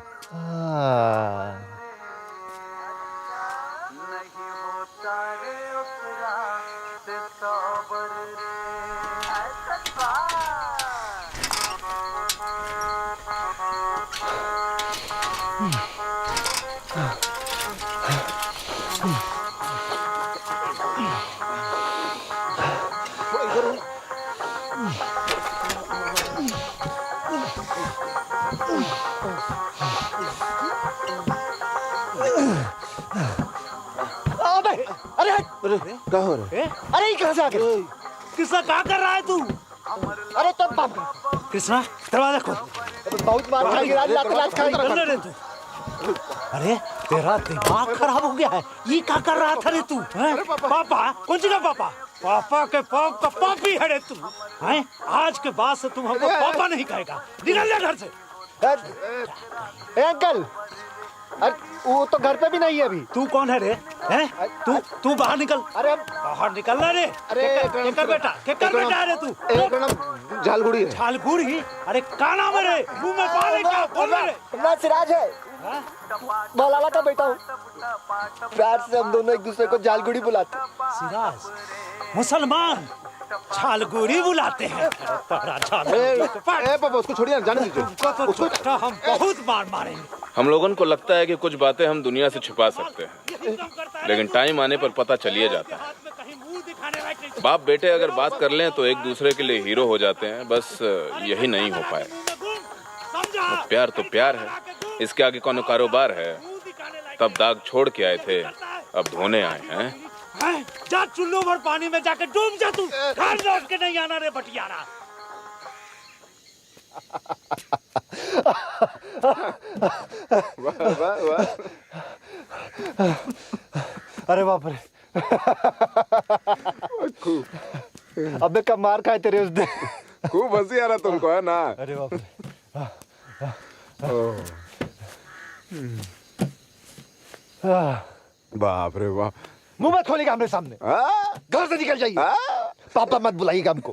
अरे क्या हो रहा है? अरे कहाँ से आ गया? कृष्णा क्या कर रहा है तू? अरे तो बाप कृष्णा दरवाजा खोल। बहुत मार खाएगी, लात खा रे तू। अरे तेरा दिमाग खराब हो गया है, ये क्या कर रहा था रे तू? पापा कौन सी का पापा? पापा के पाप का पापी है रे तू। हैं? आज के बाद से तुम हमको पापा नहीं कहेगा, निकल जा घर से। ए अंकल, अरे वो तो घर पे भी नहीं है अभी। तू कौन है रे? हैं? तू बाहर निकल। अरे बाहर निकल रे। केकर बेटा है रे तू? झालगुड़ी है। झालगुड़ी? अरे का नाम है रे? मुंह में पाले क्या? बोल रे। मैं सिराज है, मौलाना का बेटा हूँ। प्यार से हम दोनों एक दूसरे को झालगुड़ी बुलाते। सिराज मुसलमान झालगुड़ी बुलाते हैं? पापा उसको छोड़िए, जाने दीजिए उसको। हम बहुत मार मारेंगे। हम लोगों को लगता है कि कुछ बातें हम दुनिया से छिपा सकते हैं, लेकिन टाइम आने पर पता चलिए जाता है। बाप बेटे अगर बात कर लें तो एक दूसरे के लिए हीरो हो जाते हैं, बस यही नहीं हो पाए। प्यार तो प्यार है, इसके आगे कौन कारोबार है। तब दाग छोड़ के आए थे, अब धोने आए हैं। जा चुल्लू भर पानी में जाके डूब जा तू, घर लौट के नहीं आना रे बटियारा। वाह वाह वाह। अरे बाप रे, अबे कब मार खाए तेरे उस दिन। खूब हंसी आ रहा तुमको है ना? अरे बाप रे। बाप रे बाप। मुंह मत खोलिएगा हमरे सामने, घर से निकल जाइए। पापा मत बुलाइएगा हमको।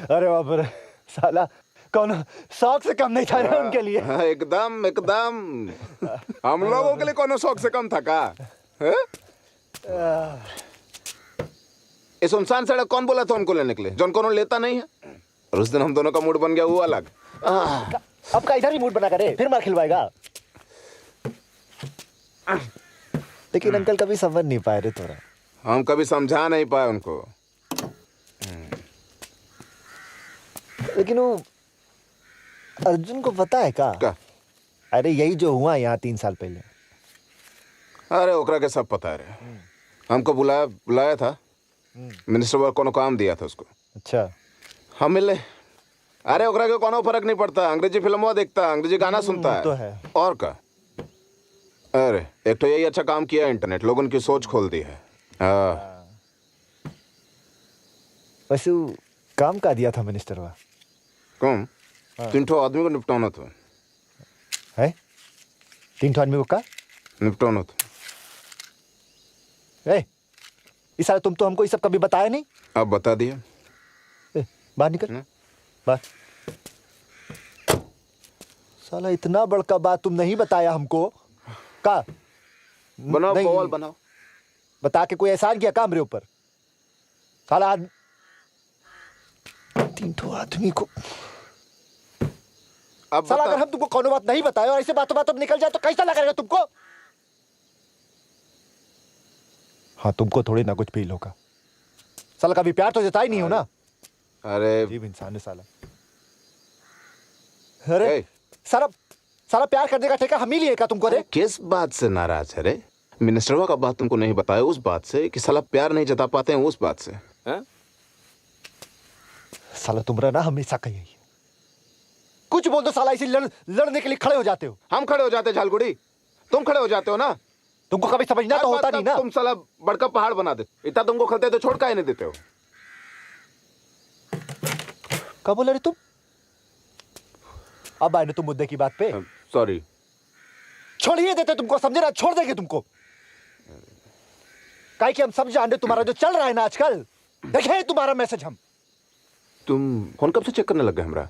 अरे बाप रे, साला कौन शौक से कम नहीं था ना उनके लिए। एकदम एकदम, हम लोगों के लिए कौन शौक से कम था का? इस सुनसान सड़क कौन बोला था उनको लेने के लिए, जो उनको लेता नहीं है। और उस दिन हम दोनों का मूड बन गया वो अलग। अब का इधर ही मूड बना करे, फिर मार खिलवाएगा। लेकिन अंकल कभी समझ नहीं पाए रे तोरा। हम कभी समझा नहीं पाए उनको। लेकिन वो अर्जुन को पता है का? अरे यही जो हुआ यहाँ 3 साल पहले। अरे ओकरा के सब पता है रे। हमको बुलाया था, मिनिस्टर वर्क कोनो काम दिया था उसको। अच्छा, हम मिले। अरे ओकरा के कोनो फर्क नहीं पड़ता, अंग्रेजी फिल्मों देखता, अंग्रेजी गाना सुनता है। तो है। और का अरे एक तो यही अच्छा काम किया इंटरनेट, लोगों की सोच खोल दी है। वैसे काम का दिया था मिनिस्टर वा कौन? 3 आदमी को निपटाना था। है 3 आदमी को का निपटाना था। इस साल तुम तो हमको ये सब कभी बताया नहीं। अब बता दिया। बाहर निकल बाहर। साला इतना बड़का बात तुम नहीं बताया हमको का। बनाओ बवाल बनाओ। बता के कोई एहसान किया काम रे ऊपर। साला 3 आदमी को अब साला अगर हम तुमको कोनो बात नहीं बताए और ऐसे बातों बातों निकल जाए तो कैसा लगेगा तुमको। हाँ तुमको थोड़ी ना कुछ फील होगा। साला कभी प्यार तो जता ही नहीं हो ना। अरे अजीब इंसान है साला। अरे सारा सारा प्यार करने का ठेका हम ही लिए का तुमको रे। किस बात से नाराज है रे? मिनिस्टरवा का बात तुमको नहीं बताया उस बात से कि साला प्यार नहीं जता पाते हैं उस बात से। हैं? साला तुमरा ना हमेशा कही है। कुछ बोल दो साला इसी लड़ने के लिए खड़े हो जाते हो। हम खड़े हो जाते हैं झालगुड़ी, तुम खड़े हो जाते हो ना। तुमको कभी समझना तो होता नहीं ना। तुम साला बड़का पहाड़ बना देते। इतना तुमको खलते तो छोड़ का ही नहीं देते हो। क्या बोला रे तुम? अब आए ना तुम मुद्दे की बात पे। सॉरी। छोड़िए देते तुमको, समझे ना, छोड़ देंगे तुमको। काहे कि हम सब जानते तुम्हारा जो चल रहा है ना आजकल। देखे तुम्हारा मैसेज हम। तुम फोन कब से चेक करने लग गए हमरा?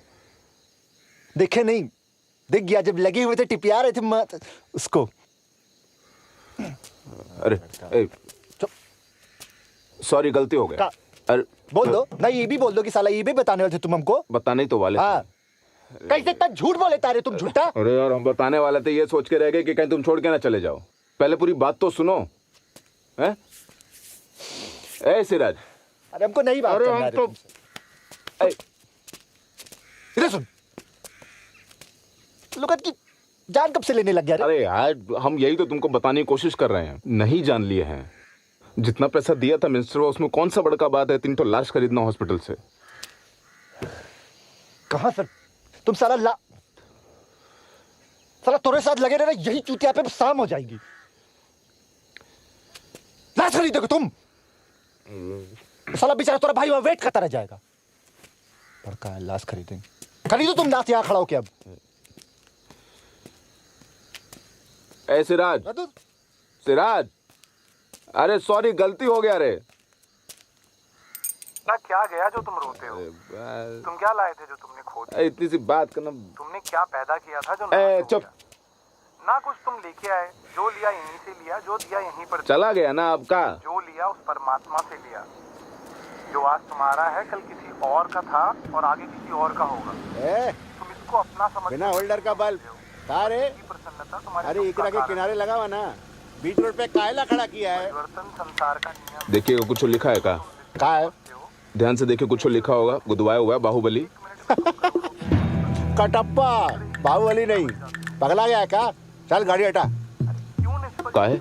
देखे नहीं, दिख गया जब लगे हुए थे टिपिया रहे थे उसको। अरे सॉरी गलती हो गया। अरे बोल दो नहीं, ये भी बोल दो कि साला ये भी बताने वाले थे तुम हमको। बताने ही तो वाले थे। कैसे तक झूठ बोले तारे तुम झूठा। अरे यार हम बताने वाले थे, ये सोच के रह गए कि कहीं तुम छोड़ के ना चले जाओ। पहले पूरी बात तो सुनो। हैं? ए सिराज। अरे हमको नहीं बात करना तो इधर सुन। लुकत की जान कब से लेने लग गया रे? अरे यार हम यही तो तुमको बताने की कोशिश कर रहे हैं, नहीं जान लिए हैं। जितना पैसा दिया था मिनिस्टर उसमें कौन सा बड़का बात है 3 लाश खरीदना हॉस्पिटल से। कहां सर तुम साला तोरे साथ लगे रहना, यही चूतिया पे शाम हो जाएगी। लाश खरीदोगे तुम? साला बेचारा तोरा भाई वहां वेट करता रह जाएगा। बड़का लाश खरीदेंगे। खरीदो तुम नाथ यहां खड़ा होके अब। ए सिराज, सिराज, अरे सॉरी गलती हो गया रे। ना क्या गया जो तुम रोते हो? तुम क्या लाए थे जो तुमने खो दिया? इतनी सी बात करना। तुमने क्या पैदा किया था जो चुप। ना कुछ तुम लेके आए, जो लिया यहीं से लिया, जो दिया यहीं पर चला गया ना अब का। जो लिया उस परमात्मा से लिया। जो आज तुम्हारा है कल किसी और का था और आगे किसी और का होगा। तुम इसको अपना समझ। बिना होल्डर का बल्ब का रे? अरे इकरा के किनारे लगा हुआ ना, बीच रोड पे कायला खड़ा किया है। संसार का नियम। देखिएगा कुछ लिखा है का? है? ध्यान से देखिए, कुछ लिखा होगा। गुदवाया हुआ है बाहुबली। कटप्पा बाहुबली नहीं, पगला गया है का? चल गाड़ी हटा। का है?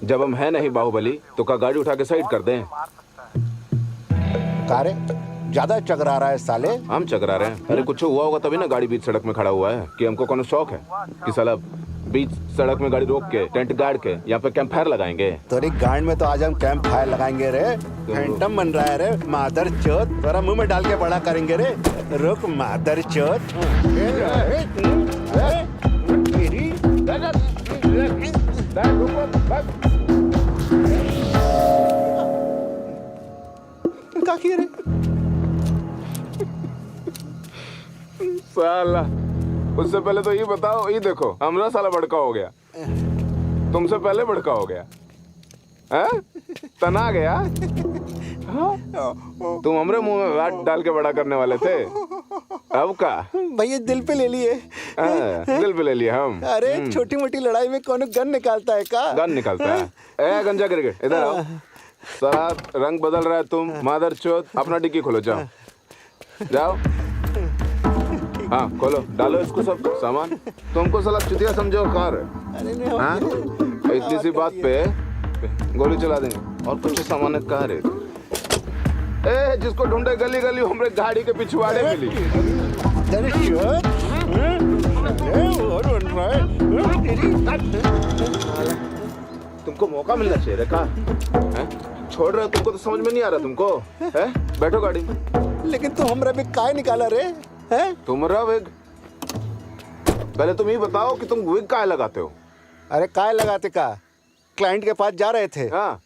जब हम है नहीं बाहुबली तो का गाड़ी उठा के साइड कर दें? का रे ज्यादा चकरा रहा है साले। हम चकरा रहे हैं? अरे कुछ हुआ होगा तभी ना गाड़ी बीच सड़क में खड़ा हुआ है। कि हमको कौन शौक है कि साला बीच सड़क में गाड़ी रोक के टेंट गाड़ के यहाँ पे कैंप फायर लगाएंगे? तेरी गांड में तो आज हम कैंप फायर लगाएंगे रे। फैंटम बन रहा है रे मादर चोत। तेरा मुंह में डाल के बड़ा करेंगे रे। रुक मादर चोत। क्या किया रे? साला उससे पहले तो ये बताओ, ये देखो हमरा साला बड़का हो गया, तुमसे पहले बड़का हो गया। हैं? तना गया। तुम हमरे मुंह में बात डाल के बड़ा करने वाले थे, अब का? भैया दिल पे ले लिए। दिल पे ले लिए हम। अरे छोटी मोटी लड़ाई में कौन गन निकालता है का? गन निकालता है? ए गंजा क्रिकेट इधर आओ। साला रंग बदल रहा है तुम मादर चोद। अपना डिक्की खोलो, जाओ जाओ। हाँ खोलो, डालो इसको सब सामान। तुमको साला चुतिया समझो कार। हाँ? इतनी सी बात पे गोली चला देंगे। और कुछ सामान कहा रे? ए जिसको ढूंढे गली गली हमरे गाड़ी के पिछवाड़े मिली। तुमको मौका मिलना चाहिए रे का हैं? छोड़ रहे हो तुमको तो समझ में नहीं आ रहा तुमको हैं? बैठो गाड़ी में। लेकिन तू हमरा भी काय निकाला रे हैं? तुम्हारा विग पहले तुम ही बताओ कि तुम विग काय लगाते हो? अरे काय लगाते का, क्लाइंट के पास जा रहे थे। हाँ।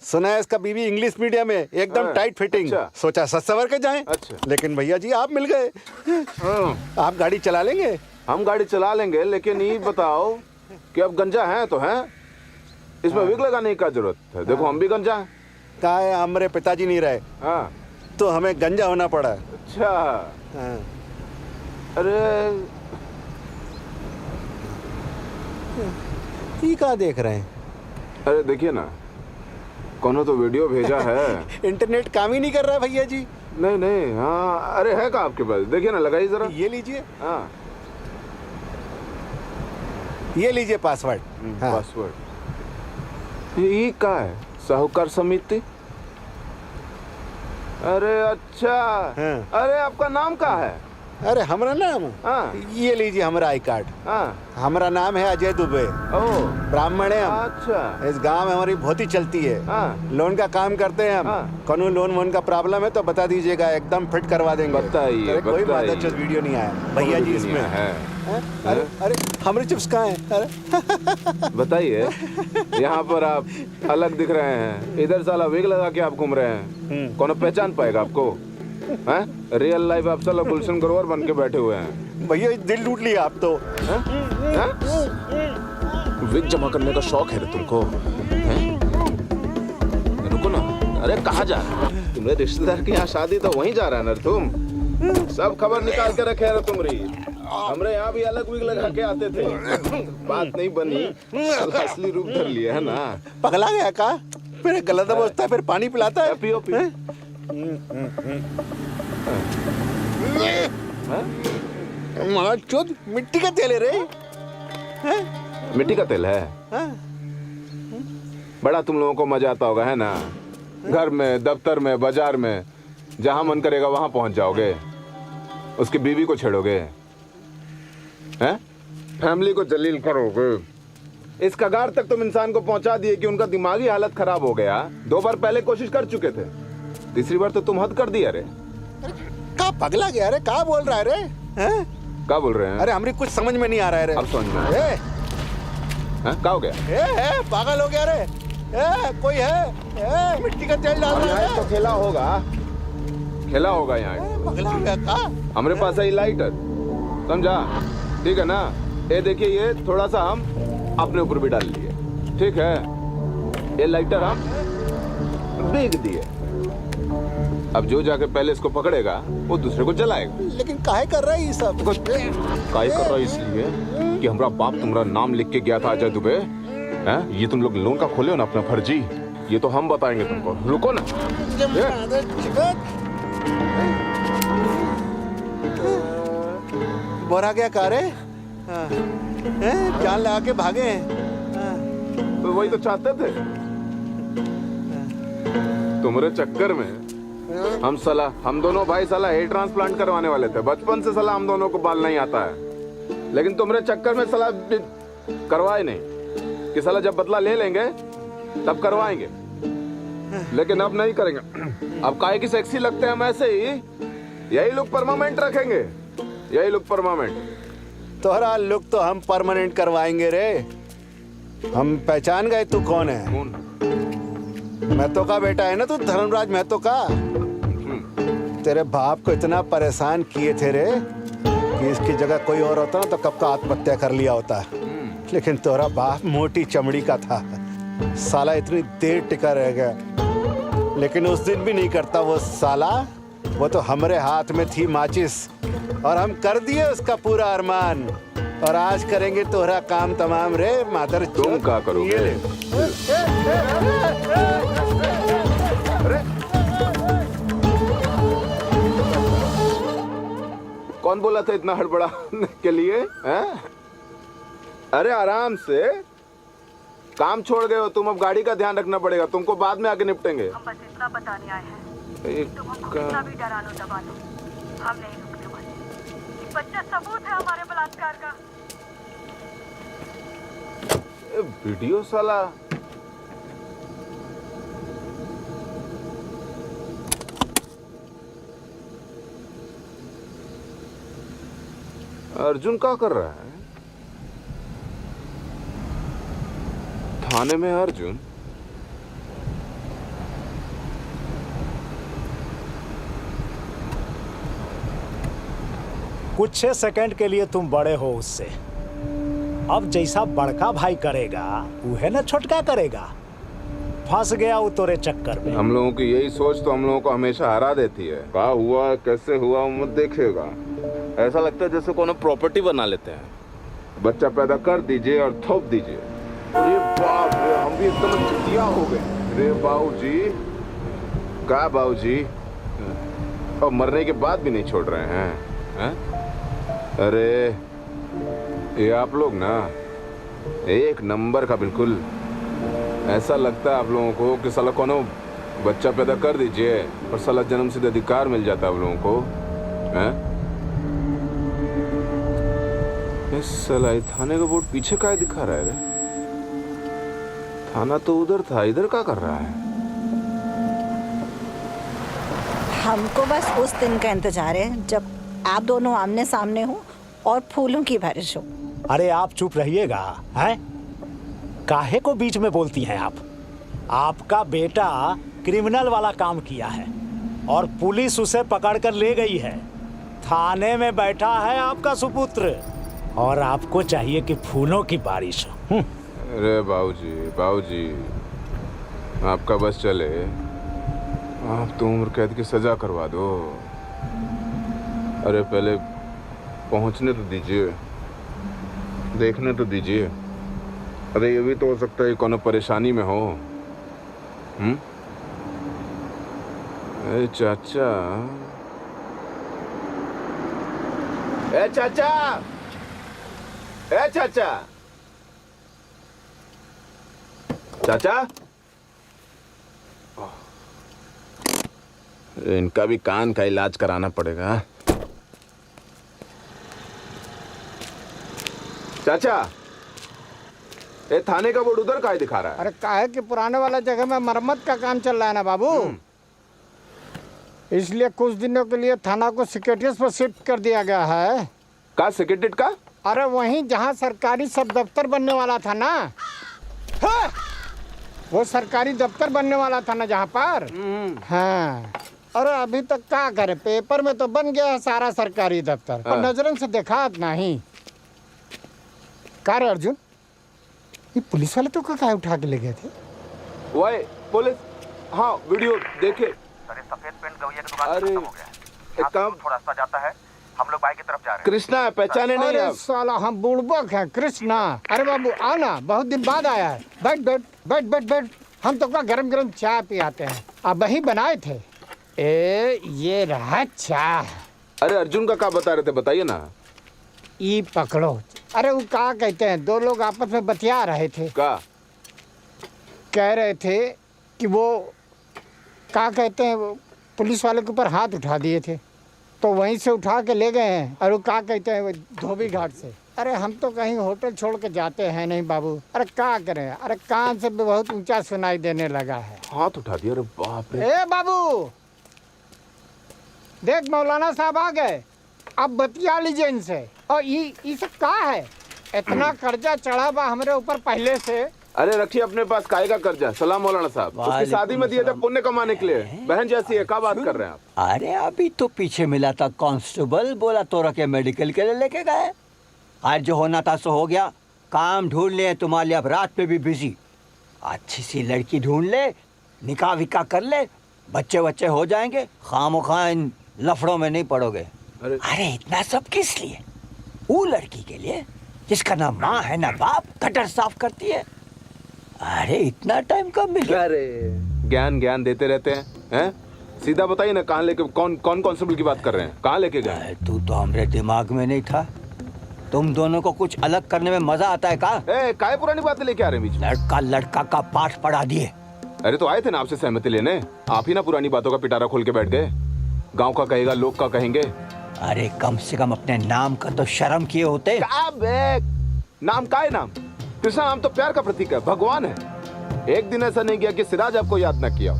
सुना है इसका बीवी इंग्लिश मीडियम में एकदम टाइट फिटिंग। अच्छा। सोचा सच सवर के जाएं। अच्छा। लेकिन भैया जी आप मिल गए। आप गाड़ी चला लेंगे? हम गाड़ी चला लेंगे, लेकिन ये बताओ कि अब गंजा है तो है, इसमें विग लगाने की क्या जरूरत है? देखो हम भी गंजा हैं। कहा है हमारे पिताजी नहीं रहे। हाँ। तो हमें गंजा होना पड़ा। अच्छा। हाँ। अरे ये क्या देख रहे हैं? अरे देखिए ना, कौन तो वीडियो भेजा है। इंटरनेट काम ही नहीं कर रहा है भैया जी। नहीं नहीं, हाँ अरे है का आपके पास? देखिए ना, लगाइए जरा। ये लीजिए। हाँ ये लीजिए पासवर्ड। हाँ। पासवर्ड ये का है? साहूकार समिति। अरे अच्छा। हाँ। अरे आपका नाम क्या है? अरे हमारा नाम? हाँ। ये लीजिए हमारा आई कार्ड। हाँ। हमारा नाम है अजय दुबे। ओह। ब्राह्मण है हम। अच्छा। इस गांव में हमारी बहुत ही चलती है। हाँ। लोन का काम करते हैं हम। हाँ। कानून लोन वोन का प्रॉब्लम है तो बता दीजिएगा, एकदम फिट करवा देंगे। बताइए। अरे कोई मादरचोद वीडियो नहीं आया भैया जी इसमें है। अरे अरे हमारे चिप्स कहाँ हैं? अरे बताइए, यहाँ पर आप अलग दिख रहे हैं, इधर साला विग लगा के आप घूम रहे हैं, कौन पहचान पाएगा आपको? हैं? रियल लाइफ आप साला गुलशन ग्रोवर बन के बैठे हुए हैं। भैया दिल लूट लिया आप तो। विग जमा करने का शौक है रे तुमको? रुको ना। अरे कहाँ जा रहे हो? तुम्हारे रिश्तेदार के यहाँ शादी तो वहीं जा रहा है ना तुम? सब खबर निकाल के रखे है तुम्हारी। हमरे यहाँ भी अलग विग लगा के आते थे, बात नहीं बनी, असली रूप धर लिया है ना। पगला गया का? फिर गला दबोचता है, फिर पानी पिलाता है। पियो पियो। चोद मिट्टी का तेल है रे। मिट्टी का तेल है? बड़ा तुम लोगों को मजा आता होगा है ना? घर में, दफ्तर में, बाजार में, जहां मन करेगा वहां पहुंच जाओगे, उसकी बीवी को छेड़ोगे, हैं? फैमिली को जलील करोगे। इस कगार तक तुम इंसान को पहुंचा दिए कि उनका दिमागी हालत खराब हो गया। 2 बार पहले कोशिश कर चुके थे, तीसरी बार तो तुम हद कर दिया रे। का पगला गया रे? का बोल रहा है रे? हैं? क्या बोल रहे हैं? अरे हमारी कुछ समझ में नहीं आ रहा है रे। अब समझ में आ रहा है। क्या हो गया? पागल हो गया रे? कोई है? मिट्टी का तेल डाल रहा है तो खेला होगा यहाँ। पगला हो गया का? हमारे पास है लाइटर, समझा? ठीक है ना? ये देखिए, ये थोड़ा सा हम अपने ऊपर भी डाल लिए, ठीक है? ये लाइटर हम बेच दिए। अब जो जाके पहले इसको पकड़ेगा वो दूसरे को जलाएगा। लेकिन काहे कर रहा है ये सब? काहे कर रहा है? इसलिए कि हमारा बाप तुम्हारा नाम लिख के गया था अजय दुबे। हैं? ये तुम लोग लोन का खोले हो ना अपना फर्जी, ये तो हम बताएंगे तुमको। रुको ना। बोरा गया का रे? जान लगा के भागे। तो वही तो चाहते थे। तुम्हारे चक्कर में हम दोनों भाई साला हेयर ट्रांसप्लांट करवाने वाले थे। बचपन से साला हम दोनों को बाल नहीं आता है, लेकिन तुम्हारे चक्कर में साला करवाए नहीं कि साला जब बदला ले लेंगे तब करवाएंगे, लेकिन अब नहीं करेंगे। अब काहे की सेक्सी लगते हैं हम ऐसे ही, यही लुक परमानेंट रखेंगे, यही लुक परमानेंट। तोहरा लुक तो हम परमानेंट करवाएंगे रे। हम पहचान गए तू कौन है। कौन? महतो का बेटा है ना तू, धर्मराज महतो का। तेरे बाप को इतना परेशान किए थे रे कि इसकी जगह कोई और होता ना तो कब का आत्महत्या कर लिया होता। लेकिन तोरा बाप मोटी चमड़ी का था, साला इतनी देर टिका रह गया। लेकिन उस दिन भी नहीं करता वो साला, वो तो हमारे हाथ में थी माचिस और हम कर दिए उसका पूरा अरमान। और आज करेंगे तोहरा काम तमाम रे मादर। तुम क्या करोगे? कौन बोला था इतना हड़बड़ाने के लिए? हैं? अरे आराम से काम छोड़ गए हो तुम, अब गाड़ी का ध्यान रखना पड़ेगा तुमको, बाद में आके निपटेंगे। हम बस इतना बताने आए हैं, तुम हमको कितना भी डरा लो दबा लो, हम नहीं रुकने वाले। ये बच्चा सबूत है हमारे बलात्कार का। वीडियो साला अर्जुन क्या कर रहा है? थाने में अर्जुन? कुछ सेकंड के लिए तुम बड़े हो उससे। अब जैसा बड़का भाई करेगा वह ना छोटका करेगा। फंस गया वो तोरे चक्कर में। हम लोगों की यही सोच तो हम लोगों को हमेशा हरा देती है। क्या हुआ कैसे हुआ मत देखेगा। ऐसा लगता है जैसे कोनो प्रॉपर्टी बना लेते हैं। बच्चा पैदा कर दीजिए और थोप दीजिए। अरे बाप रे, हम भी एकदम चुतिया हो गए। अरे बाबूजी, क्या बाबूजी, और मरने के बाद भी नहीं छोड़ रहे हैं? अरे ये आप लोग ना एक नंबर का बिल्कुल ऐसा लगता है आप लोगों को कि साला कोनो बच्चा पैदा कर दीजिए और साला जन्म सिद्ध अधिकार मिल जाता है आप लोगों को। हैं? इस साला थाने का बोर्ड पीछे का दिखा रहा है रे? थाना तो उधर था, इधर क्या कर रहा है? हमको बस उस दिन का इंतजार है जब आप दोनों आमने सामने हो और फूलों की बारिश हो। अरे आप चुप रहिएगा, हैं? काहे को बीच में बोलती हैं आप? आपका बेटा क्रिमिनल वाला काम किया है और पुलिस उसे पकड़ कर ले गई है। थाने में बैठा है आपका सुपुत्र और आपको चाहिए कि फूलों की बारिश हो। अरे बाबूजी, आपका बस चले, आप तो उम्र कैद की सजा करवा दो। अरे पहले पहुंचने तो दीजिए, देखने तो दीजिए। अरे ये भी तो हो सकता है कोनो परेशानी में हो। ए चाचा, ए चाचा, ए चाचा, चाचा, इनका भी कान का इलाज कराना पड़ेगा। चाचा, ये थाने का बोर्ड उधर काहे दिखा रहा है? अरे काहे कि पुराने वाला जगह में मरम्मत का काम चल रहा है ना बाबू, इसलिए कुछ दिनों के लिए थाना को सेक्रेटरीज पर शिफ्ट कर दिया गया है। का सेक्रेटरीट का? अरे वहीं जहाँ सरकारी सब दफ्तर बनने वाला था ना, हाँ, वो सरकारी दफ्तर बनने वाला था ना जहाँ पर। हाँ, अरे अभी तक क्या करे, पेपर में तो बन गया है सारा सरकारी दफ्तर, पर नजरन से देखा नहीं। कार अर्जुन, ये पुलिस वाले तो क्या उठा के ले गए थे? वही पुलिस, हाँ वीडियो देखे। अरे सफेद पेंट गवैया की दुकान खत्म हो गया है। एक काम थोड़ा रास्ता जाता है, हम लोग बाइक की तरफ जा रहे हैं। कृष्णा है, पहचाने नहीं आप? साला हम बुड़बक हैं कृष्णा। अरे बाबू आना, बहुत दिन बाद आया है। बैठ बैठ बैठ बैठ बैठ, हम तो गरम गरम चाय पियाते हैं, अब वही बनाए थे। ये रहा चाय। अरे अर्जुन का क्या बता रहे थे, बताइए ना। ई पकड़ो। अरे वो क्या कहते हैं, दो लोग आपस में बतिया रहे थे। का कह रहे थे कि वो क्या कहते हैं, वो पुलिस वाले के ऊपर हाथ उठा दिए थे, तो वहीं से उठा के ले गए हैं। और वो क्या कहते हैं, वो धोबी घाट से। अरे हम तो कहीं होटल छोड़ के जाते हैं नहीं बाबू। अरे क्या करें, अरे कान से भी बहुत ऊंचा सुनाई देने लगा है। हाथ उठा दिया? अरे बाप रे। ए बाबू देख, मौलाना साहब आ गए, अब बतिया लीजिए इनसे। और ये सब क्या है, इतना कर्जा चढ़ा बा हमारे ऊपर पहले से। अरे रखिए अपने पास, काहे का कर्जा? सलाम मौलाना साहब, उसकी शादी में दिया था पुण्य कमाने के लिए। बहन जैसी है, क्या बात कर रहे हैं आप? अरे अभी तो पीछे मिला था कांस्टेबल, बोला तोरा के मेडिकल के लिए लेके गए। आज जो होना था सो हो गया। काम ढूंढ ले तुम्हारे लिए, अब रात में भी बिजी। अच्छी सी लड़की ढूंढ ले, निकाह विकाह कर ले, बच्चे बच्चे हो जाएंगे, खामोखा इन लफड़ों में नहीं पड़ोगे। अरे इतना सब किस लिए? वो लड़की के लिए जिसका ना माँ है ना बाप, गटर साफ करती है। अरे इतना टाइम कब मिल गया? अरे ज्ञान देते रहते हैं। सीधा बताइए ना, कहाँ लेके, कौन कांस्टेबल की बात कर रहे हैं, कहाँ लेके गए? तू तो हमारे दिमाग में नहीं था। तुम दोनों को कुछ अलग करने में मजा आता है का? काय पुरानी बातें लेके आ रहे हैं बीच में? लड़का का पाठ पढ़ा दिए। अरे तो आए थे ना आपसे सहमति लेने, आप ही ना पुरानी बातों का पिटारा खोल के बैठ गए। गांव का कहेगा, लोग का कहेंगे। अरे कम से कम अपने नाम का तो शर्म किए होते। नाम का है नाम? कृष्णा नाम तो प्यार का प्रतीक है, भगवान है। एक दिन ऐसा नहीं किया कि सिराज आपको याद ना किया।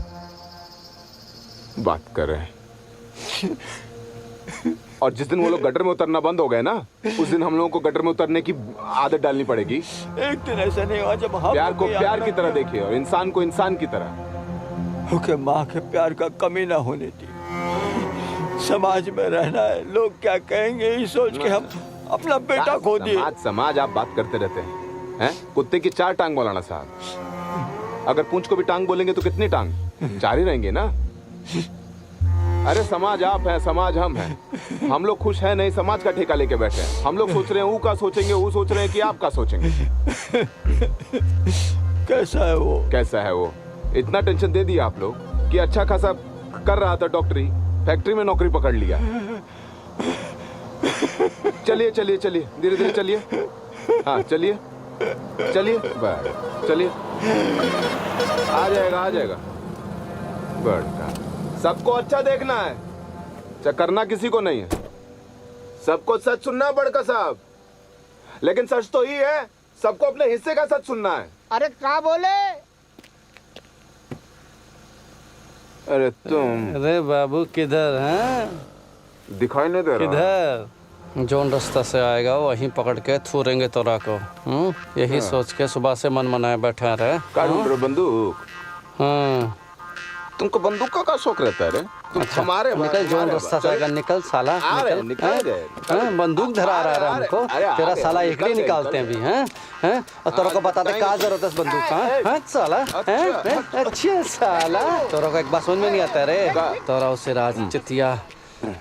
बात कर रहे हैं। और जिस दिन वो लोग गटर में उतरना बंद हो गए ना, उस दिन हम लोगों को गटर में उतरने की आदत डालनी पड़ेगी। एक दिन ऐसा नहीं हुआ जब हम प्यार को प्यार की तरह देखिए और इंसान को इंसान की तरह। ओके, माँ के प्यार का कमी ना होने दी। समाज में रहना है, लोग क्या कहेंगे ये सोच के हम अपना बेटा खो दिए। समाज आप बात करते रहते हैं? कुत्ते की 4 टांग मौलाना साहब। अगर पूंछ को भी टांग बोलेंगे तो कितनी टांग? 4 ही रहेंगे ना। अरे समाज आप है, समाज हम हैं। हम लोग खुश हैं नहीं, समाज का ठेका लेके बैठे हैं। हम लोग सोच रहे हैं ऊ का सोचेंगे, वो सोच रहे हैं कि आप का सोचेंगे। कैसा है वो? कैसा है वो? इतना टेंशन दे दिया आप लोग कि अच्छा खासा कर रहा था डॉक्टरी, फैक्ट्री में नौकरी पकड़ लिया। चलिए चलिए चलिए, धीरे धीरे चलिए। हाँ चलिए चलिए, बस चलिए, आ जाएगा आ जाएगा। बड़ा सबको अच्छा देखना है, करना किसी को नहीं है। सबको सच सुनना है बड़का साहब, लेकिन सच तो ही है, सबको अपने हिस्से का सच सुनना है। अरे क्या बोले? अरे तुम, अरे बाबू किधर हैं? दिखाई नहीं दे रहा। किधर? जोन रास्ता से आएगा वहीं पकड़ के थूरेंगे तोरा को। यही सोच के सुबह से मन मनाए बैठा रहे। का ढूंढ रहे? बंदूक? हाँ। तुमको बंदूक का शौक रहता है रे? तुम हमारे निकल, जोन रास्ता से आएगा, निकल साला, निकल। बंदूक धरा रहा है हमको, तेरा साला एकड़ी निकालते हैं अभी। हैं और तोरा को बताते क्या जरूरत है इस बंदूक का? साला अच्छा साला, तोरा को एक बात समझ में नहीं आता रे? तोरा उसे राज चितिया,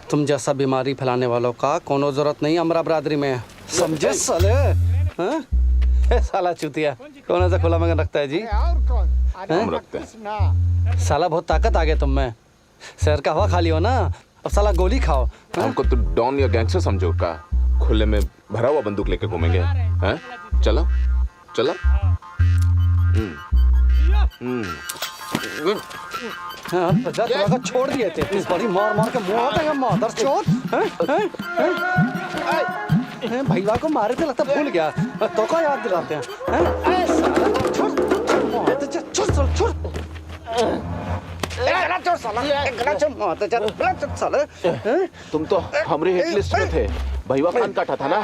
तुम जैसा बीमारी फैलाने वालों का कोनो जरूरत नहीं हमारा बरादरी में, समझे साले? साला चुतिया कौन सा खुला मगन रखता है जी? हम रखते हैं। साला बहुत ताकत आ गया तुम में, शहर का हवा खा लियो ना, अब साला गोली खाओ। हमको तो डॉन या गैंगस्टर समझो का? खुले में भरा हुआ बंदूक लेके घूमेंगे? हैं? चलो चलो। छोड़ दिए थे इस बारी, मार मार के मुँह मादर चोट। भैया को मारे थे, लगता भूल गया, तो को याद दिलाते हैं। तुम तो हमारे हिट लिस्ट में थे, भैया खान काटा था ना,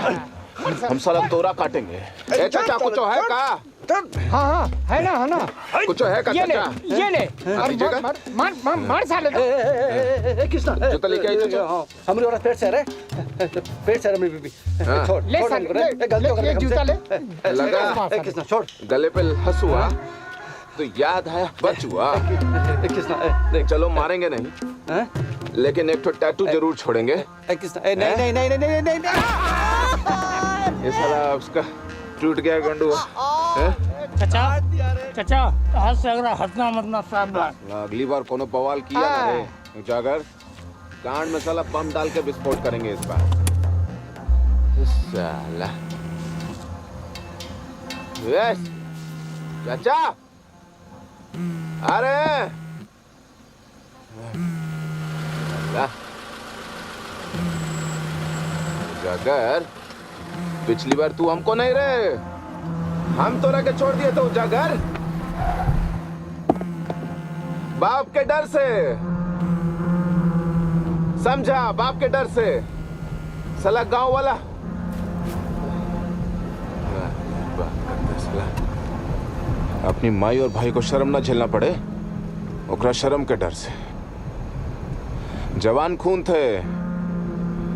हम साला तोरा काटेंगे। चाचा कुछ है का? हाँ है ना कुछ है का? ये ले मार साले। किसना जूता लेके आई चाचा? हमारी औरत पेट से रे, पेट से मेरी बीबी। छोड़ ले गलती हो गई, जूता ले लगा। किसना छोड़, गले पे हंसुआ तो याद है बचुआ। किसना चलो मारेंगे नहीं, लेकिन एक तो टैटू जरूर छोड़ेंगे। नहीं ये साला उसका टूट गया गंडू। चाचा आज से अगर हंसना मतना साहब, अगली बार कोनो बवाल किया ना रे जागर, कांड में साला बम डाल के विस्फोट करेंगे इस बार। साला चाचा, अरे जागर, पिछली बार तू हमको नहीं रे, हम तो रखे छोड़ दिए तो जागर, बाप के डर से, समझा? बाप के डर से साला गांव वाला अपनी माई और भाई को शर्म ना झेलना पड़े, ओकरा शर्म के डर से। जवान खून थे,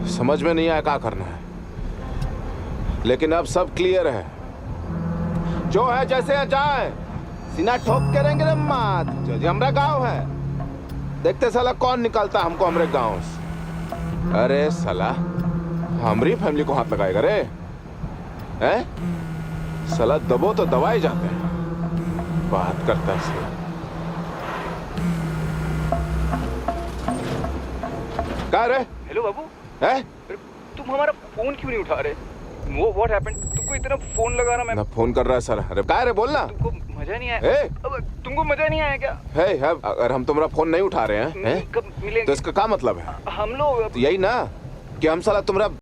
समझ में नहीं आया क्या करना है, लेकिन अब सब क्लियर है। जो है जैसे है जाए, सीना ठोक के रहेंगे रे मात। जो हमारा गांव है, देखते साला कौन निकालता हमको हमारे गांव से। अरे साला हमारी फैमिली को हाथ लगाएगा रे? साला दबो तो दबाए जाते हैं, बात करता है। क्या रे? हेलो बाबू, तुम हमारा फोन क्यों नहीं उठा रहे? वो व्हाट हैपेंड? तुमको इतना फोन लगा रहा मैं फोन कर रहा है सर। अरे क्या रे, बोलना। तुमको मजा नहीं आया? तुमको मजा नहीं आया क्या? अगर हम तुम्हारा फोन नहीं उठा रहे हैं कब मिलेंगे? तो इसका क्या मतलब है? हम लोग तो यही ना कि हम साला तुम्हारा